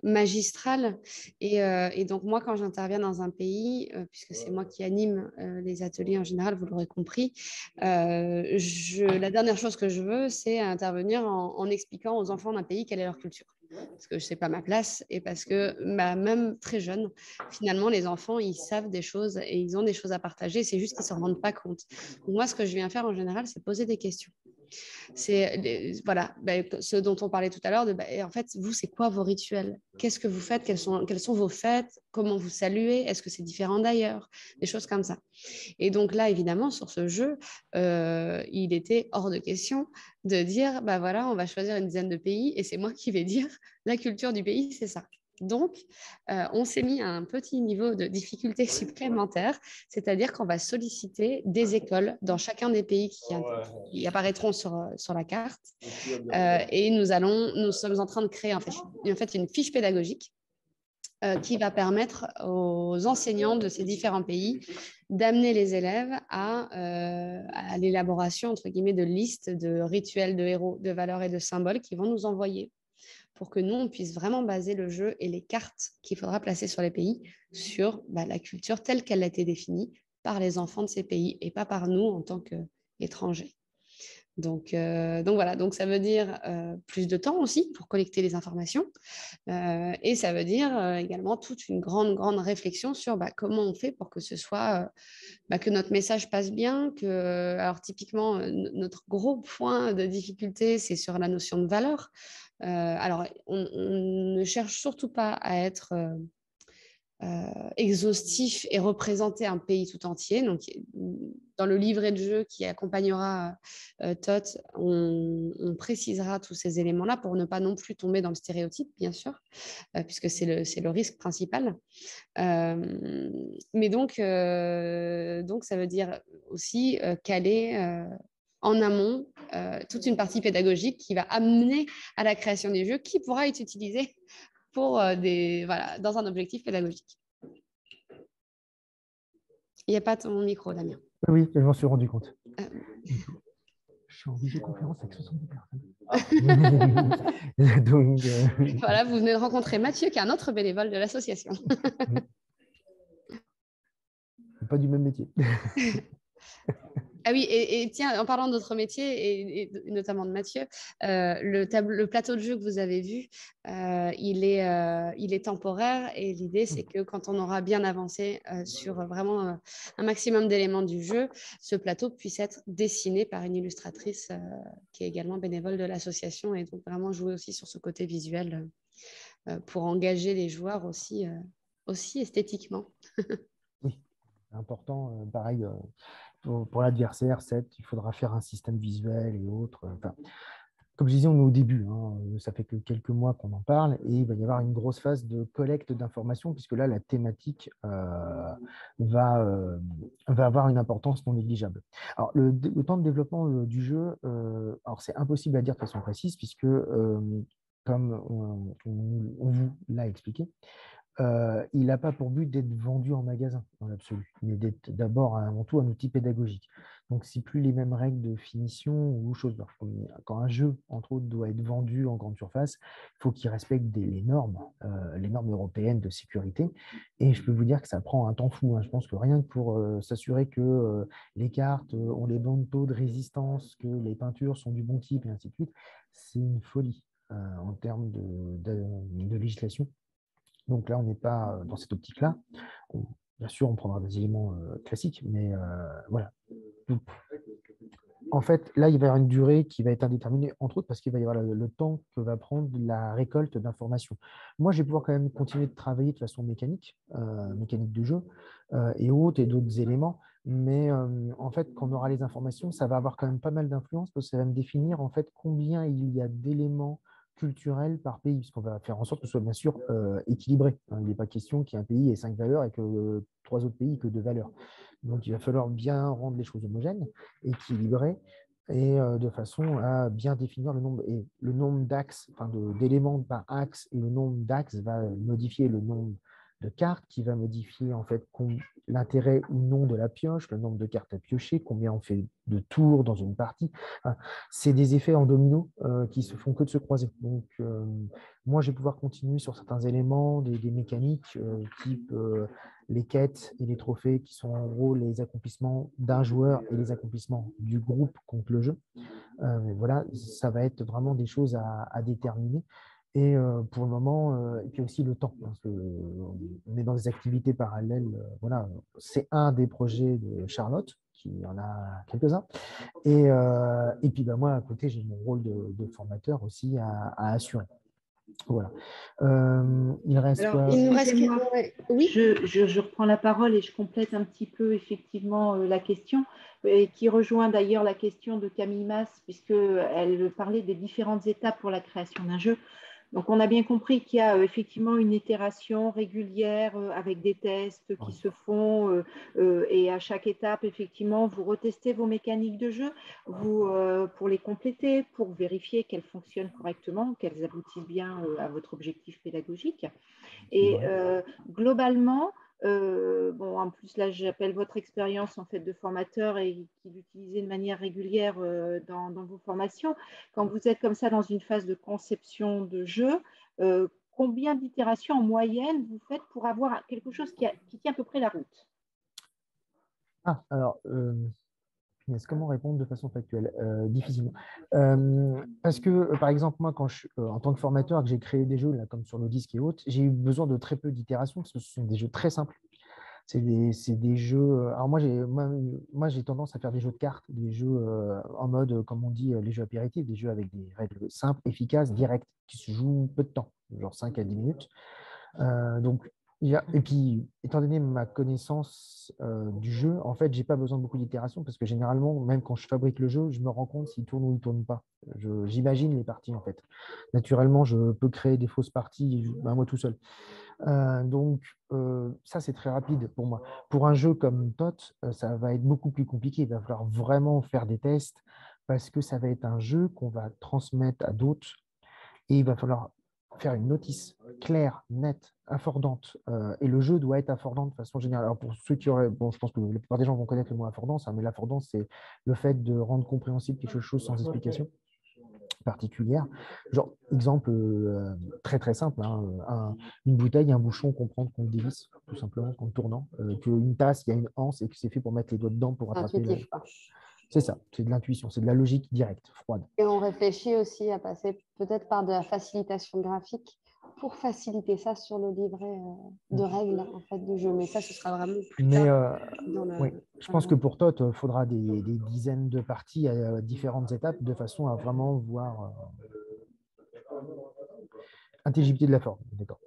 magistrale. Et donc, moi, quand j'interviens dans un pays, puisque c'est moi qui anime les ateliers en général, vous l'aurez compris, la dernière chose que je veux, c'est intervenir en expliquant aux enfants d'un pays quelle est leur culture. Parce que je ne sais pas ma place et parce que même très jeune, finalement, les enfants, ils savent des choses et ils ont des choses à partager. C'est juste qu'ils ne s'en rendent pas compte. Donc, moi, ce que je viens faire en général, c'est poser des questions. C'est ce dont on parlait tout à l'heure. En fait, vous, c'est quoi vos rituels? Qu'est-ce que vous faites? Quelles sont vos fêtes? Comment vous saluez? Est-ce que c'est différent d'ailleurs? Des choses comme ça. Et donc là, évidemment, sur ce jeu, il était hors de question de dire, voilà, on va choisir une dizaine de pays et c'est moi qui vais dire la culture du pays, c'est ça. Donc, on s'est mis à un petit niveau de difficulté supplémentaire, c'est-à-dire qu'on va solliciter des écoles dans chacun des pays qui apparaîtront sur la carte. Et nous sommes en train de créer en fait une fiche pédagogique qui va permettre aux enseignants de ces différents pays d'amener les élèves à l'élaboration, entre guillemets, de listes de rituels, de héros, de valeurs et de symboles qu'ils vont nous envoyer pour que nous, on puisse vraiment baser le jeu et les cartes qu'il faudra placer sur les pays sur la culture telle qu'elle a été définie par les enfants de ces pays et pas par nous en tant qu'étrangers. Donc voilà, donc ça veut dire plus de temps aussi pour collecter les informations. Et ça veut dire également toute une grande réflexion sur comment on fait pour que ce soit, que notre message passe bien. Alors typiquement, notre gros point de difficulté, c'est sur la notion de valeur. Alors, on ne cherche surtout pas à être exhaustif et représenter un pays tout entier. Donc, dans le livret de jeu qui accompagnera TOT, on précisera tous ces éléments-là pour ne pas non plus tomber dans le stéréotype, bien sûr, puisque c'est le risque principal. Mais donc, ça veut dire aussi caler en amont toute une partie pédagogique qui va amener à la création des jeux qui pourra être utilisée pour dans un objectif pédagogique. Il n'y a pas ton micro, Damien. Oui, je m'en suis rendu compte. Je suis en visioconférence avec 70 personnes. Donc, voilà, vous venez de rencontrer Mathieu, qui est un autre bénévole de l'association. Pas du même métier. Ah oui, et tiens, en parlant d'autres métiers, et notamment de Mathieu, le plateau de jeu que vous avez vu, il est temporaire, et l'idée, c'est que quand on aura bien avancé sur vraiment un maximum d'éléments du jeu, ce plateau puisse être dessiné par une illustratrice qui est également bénévole de l'association, et donc vraiment jouer aussi sur ce côté visuel pour engager les joueurs aussi esthétiquement. Oui, c'est important, pareil. Pour l'adversaire, 7, il faudra faire un système visuel et autres. Enfin, comme je disais, on est au début, hein, ça fait que quelques mois qu'on en parle, et il va y avoir une grosse phase de collecte d'informations, puisque là, la thématique va avoir une importance non négligeable. Alors, le temps de développement du jeu, alors c'est impossible à dire de façon précise, puisque, comme on vous l'a expliqué, il n'a pas pour but d'être vendu en magasin dans l'absolu, mais d'être d'abord avant tout un outil pédagogique. Donc, c'est plus les mêmes règles de finition ou choses. Quand un jeu, entre autres, doit être vendu en grande surface, il faut qu'il respecte les normes européennes de sécurité. Et je peux vous dire que ça prend un temps fou, hein. Je pense que rien que pour s'assurer que les cartes ont les bons taux de résistance, que les peintures sont du bon type, et ainsi de suite, c'est une folie en termes de législation. Donc là, on n'est pas dans cette optique-là. Bien sûr, on prendra des éléments classiques, mais voilà. Donc, en fait, là, il va y avoir une durée qui va être indéterminée, entre autres parce qu'il va y avoir le temps que va prendre la récolte d'informations. Moi, je vais pouvoir quand même continuer de travailler de façon mécanique de jeu et autres, et d'autres éléments. Mais en fait, quand on aura les informations, ça va avoir quand même pas mal d'influence parce que ça va me définir en fait combien il y a d'éléments culturel par pays, puisqu'on va faire en sorte que ce soit bien sûr équilibré. Il n'est pas question qu'il y ait un pays ait 5 valeurs et que 3 autres pays que 2 valeurs. Donc il va falloir bien rendre les choses homogènes, équilibrées, et de façon à bien définir le nombre. Et le nombre d'axes, enfin d'éléments par axe, et le nombre d'axes va modifier le nombre de cartes, qui va modifier en fait l'intérêt ou non de la pioche, le nombre de cartes à piocher, combien on fait de tours dans une partie. Enfin, c'est des effets en domino qui se font que de se croiser. Donc, moi, je vais pouvoir continuer sur certains éléments, des mécaniques, type les quêtes et les trophées, qui sont en gros les accomplissements d'un joueur et les accomplissements du groupe contre le jeu. Mais voilà, ça va être vraiment des choses à déterminer. Et pour le moment, et puis aussi le temps, parce qu'on est dans des activités parallèles. Voilà, c'est un des projets de Charlotte, qui en a quelques-uns. Et puis moi, à côté, j'ai mon rôle de formateur aussi à assurer. Voilà. Il reste Alors, quoi? Il nous reste... Oui. Je reprends la parole et je complète un petit peu effectivement la question, et qui rejoint d'ailleurs la question de Camille Mas, puisqu'elle parlait des différentes étapes pour la création d'un jeu. Donc, on a bien compris qu'il y a effectivement une itération régulière avec des tests qui se font et à chaque étape, effectivement, vous retestez vos mécaniques de jeu pour les compléter, pour vérifier qu'elles fonctionnent correctement, qu'elles aboutissent bien à votre objectif pédagogique. Et globalement, en plus là, j'appelle votre expérience en fait de formateur et qui l'utilisez de manière régulière dans vos formations. Quand vous êtes comme ça dans une phase de conception de jeu, combien d'itérations en moyenne vous faites pour avoir quelque chose qui tient à peu près la route? Alors, Comment répondre de façon factuelle? Difficilement. Parce que, par exemple, moi, en tant que formateur, que j'ai créé des jeux là, comme sur Lodisk et autres, j'ai eu besoin de très peu d'itérations parce que ce sont des jeux très simples. C'est des jeux. Alors, moi, j'ai tendance à faire des jeux de cartes, des jeux en mode, comme on dit, les jeux apéritifs, des jeux avec des règles simples, efficaces, directes, qui se jouent peu de temps, genre 5 à 10 minutes. Donc, et puis, étant donné ma connaissance du jeu, en fait, j'ai pas besoin de beaucoup d'itérations parce que généralement, même quand je fabrique le jeu, je me rends compte s'il tourne ou il ne tourne pas. J'imagine les parties, en fait. Naturellement, je peux créer des fausses parties, moi tout seul. Ça, c'est très rapide pour moi. Pour un jeu comme TOT, ça va être beaucoup plus compliqué. Il va falloir vraiment faire des tests parce que ça va être un jeu qu'on va transmettre à d'autres et il va falloir faire une notice claire, nette, affordante. Et le jeu doit être affordant de façon générale. Alors pour ceux qui auraient, bon, je pense que la plupart des gens vont connaître le mot affordance, mais l'affordance, c'est le fait de rendre compréhensible quelque chose sans explication particulière. Genre, exemple très très simple, hein, une bouteille, un bouchon qu'on prend, qu'on dévisse, tout simplement, en tournant. Qu'une tasse, il y a une anse et que c'est fait pour mettre les doigts dedans pour attraper. Intuitif, quoi. C'est ça, c'est de l'intuition, c'est de la logique directe, froide. Et on réfléchit aussi à passer peut-être par de la facilitation graphique pour faciliter ça sur le livret de règles en fait, du jeu. Mais ça, ce sera vraiment plus tard. Oui, je pense que pour TOT, il faudra des dizaines de parties à différentes étapes de façon à vraiment voir intelligibilité de la forme. D'accord.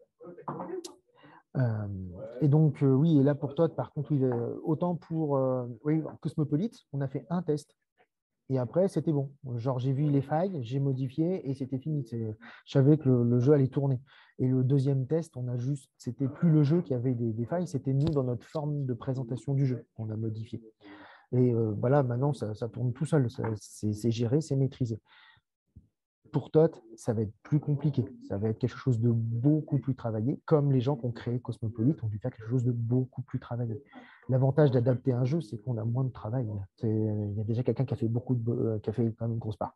Et donc, oui, et là pour TOT, par contre, oui, autant pour Cosmopolite, on a fait un test. Et après, c'était bon. Genre, j'ai vu les failles, j'ai modifié et c'était fini. Je savais que le jeu allait tourner. Et le deuxième test, c'était plus le jeu qui avait des failles, c'était nous dans notre forme de présentation du jeu qu'on a modifié. Et voilà, maintenant, ça tourne tout seul. C'est géré, c'est maîtrisé. Pour TOT, ça va être plus compliqué. Ça va être quelque chose de beaucoup plus travaillé, comme les gens qui ont créé Cosmopolite ont dû faire quelque chose de beaucoup plus travaillé. L'avantage d'adapter un jeu, c'est qu'on a moins de travail. Il y a déjà quelqu'un qui a fait qui a fait quand même une grosse part.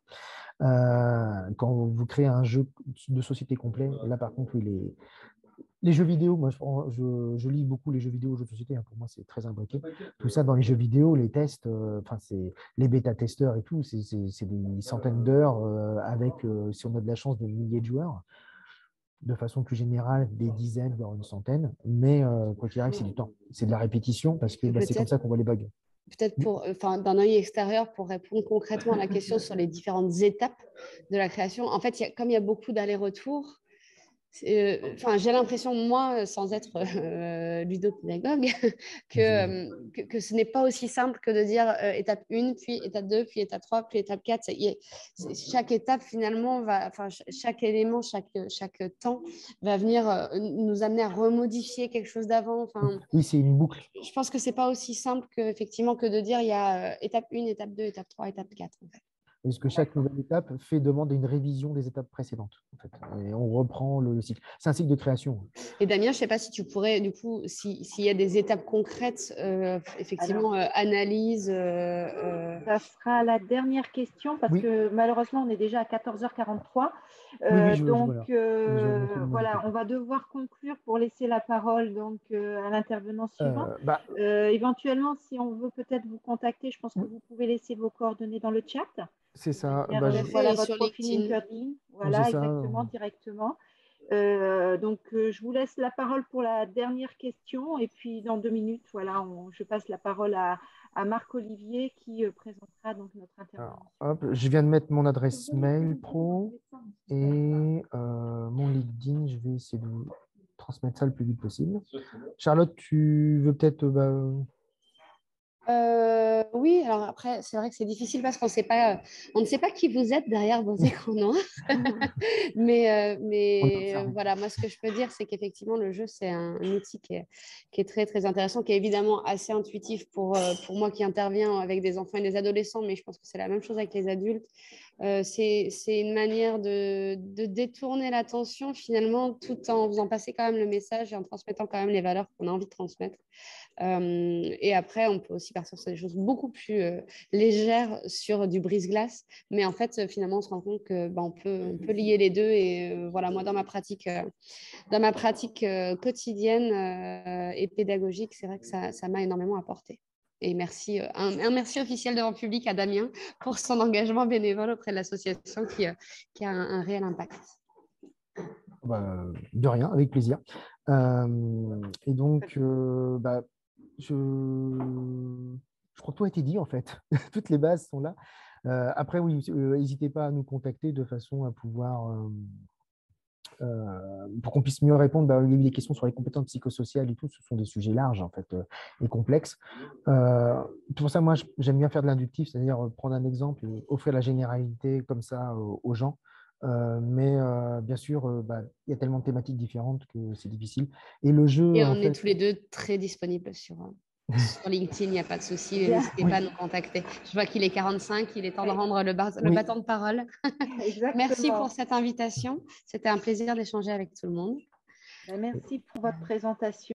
Quand vous créez un jeu de société complet, là par contre, oui, les jeux vidéo, moi je lis beaucoup les jeux vidéo, jeux de société, hein, pour moi c'est très imbriqué. Tout ça dans les jeux vidéo, les tests, c'est les bêta-testeurs et tout, c'est des centaines d'heures avec, si on a de la chance, des milliers de joueurs. De façon plus générale, des dizaines, voire une centaine. Mais quoi qu'il arrive, c'est du temps. C'est de la répétition parce que c'est comme ça qu'on voit les bugs. Peut-être d'un œil extérieur, pour répondre concrètement à la question sur les différentes étapes de la création. En fait, comme il y a beaucoup d'allers-retours, j'ai l'impression, moi, sans être ludopédagogue, que ce n'est pas aussi simple que de dire étape 1, puis étape 2, puis étape 3, puis étape 4. Chaque étape, finalement, chaque élément, chaque temps va venir nous amener à remodifier quelque chose d'avant. Oui, c'est une boucle. Je pense que ce n'est pas aussi simple effectivement, que de dire il y a étape 1, étape 2, étape 3, étape 4. En fait. Parce que chaque nouvelle étape demande une révision des étapes précédentes. En fait. Et on reprend le cycle. C'est un cycle de création. Et Damien, je ne sais pas si tu pourrais, du coup, s'il y a des étapes concrètes, effectivement, analyse. Ça sera la dernière question parce que malheureusement, on est déjà à 14h43. Voilà, on va devoir conclure pour laisser la parole donc, à l'intervenant suivant. Éventuellement, si on veut peut-être vous contacter, je pense que vous pouvez laisser vos coordonnées dans le chat. C'est ça. Voilà votre profil LinkedIn. Voilà, exactement, directement. Donc, je vous laisse la parole pour la dernière question. Et puis, dans 2 minutes, voilà, je passe la parole à Marc-Olivier qui présentera donc notre intervention. Alors, je viens de mettre mon adresse mail pro et mon LinkedIn. Je vais essayer de vous transmettre ça le plus vite possible. Charlotte, tu veux peut-être... Oui, alors après, c'est vrai que c'est difficile parce qu'on ne sait pas qui vous êtes derrière vos écrans noirs. mais voilà, moi, ce que je peux dire, c'est qu'effectivement, le jeu, c'est un outil qui est très, très intéressant, qui est évidemment assez intuitif pour moi qui interviens avec des enfants et des adolescents, mais je pense que c'est la même chose avec les adultes. C'est une manière de détourner l'attention finalement, tout en faisant passer quand même le message et en transmettant quand même les valeurs qu'on a envie de transmettre. Et après, on peut aussi partir sur des choses beaucoup plus légères sur du brise-glace. Mais en fait, finalement, on se rend compte que on peut lier les deux. Et voilà, moi, dans ma pratique quotidienne et pédagogique, c'est vrai que ça m'a énormément apporté. Et merci, un merci officiel devant le public à Damien pour son engagement bénévole auprès de l'association qui a un réel impact. De rien, avec plaisir. Et donc, je crois que tout a été dit en fait. Toutes les bases sont là. Après, oui, n'hésitez pas à nous contacter de façon à pouvoir, pour qu'on puisse mieux répondre. Il y a eu des questions sur les compétences psychosociales et tout. Ce sont des sujets larges en fait et complexes. Pour ça, moi, j'aime bien faire de l'inductif, c'est-à-dire prendre un exemple et offrir la généralité comme ça aux gens. Mais bien sûr, il y a tellement de thématiques différentes que c'est difficile. Et le jeu, Et en on est fait, tous les deux très disponibles sur LinkedIn, il n'y a pas de souci. Bien. N'hésitez pas à nous contacter. Je vois qu'il est 45, il est temps de rendre le Oui. bâton de parole. Exactement. Merci pour cette invitation. C'était un plaisir d'échanger avec tout le monde. Merci pour votre présentation.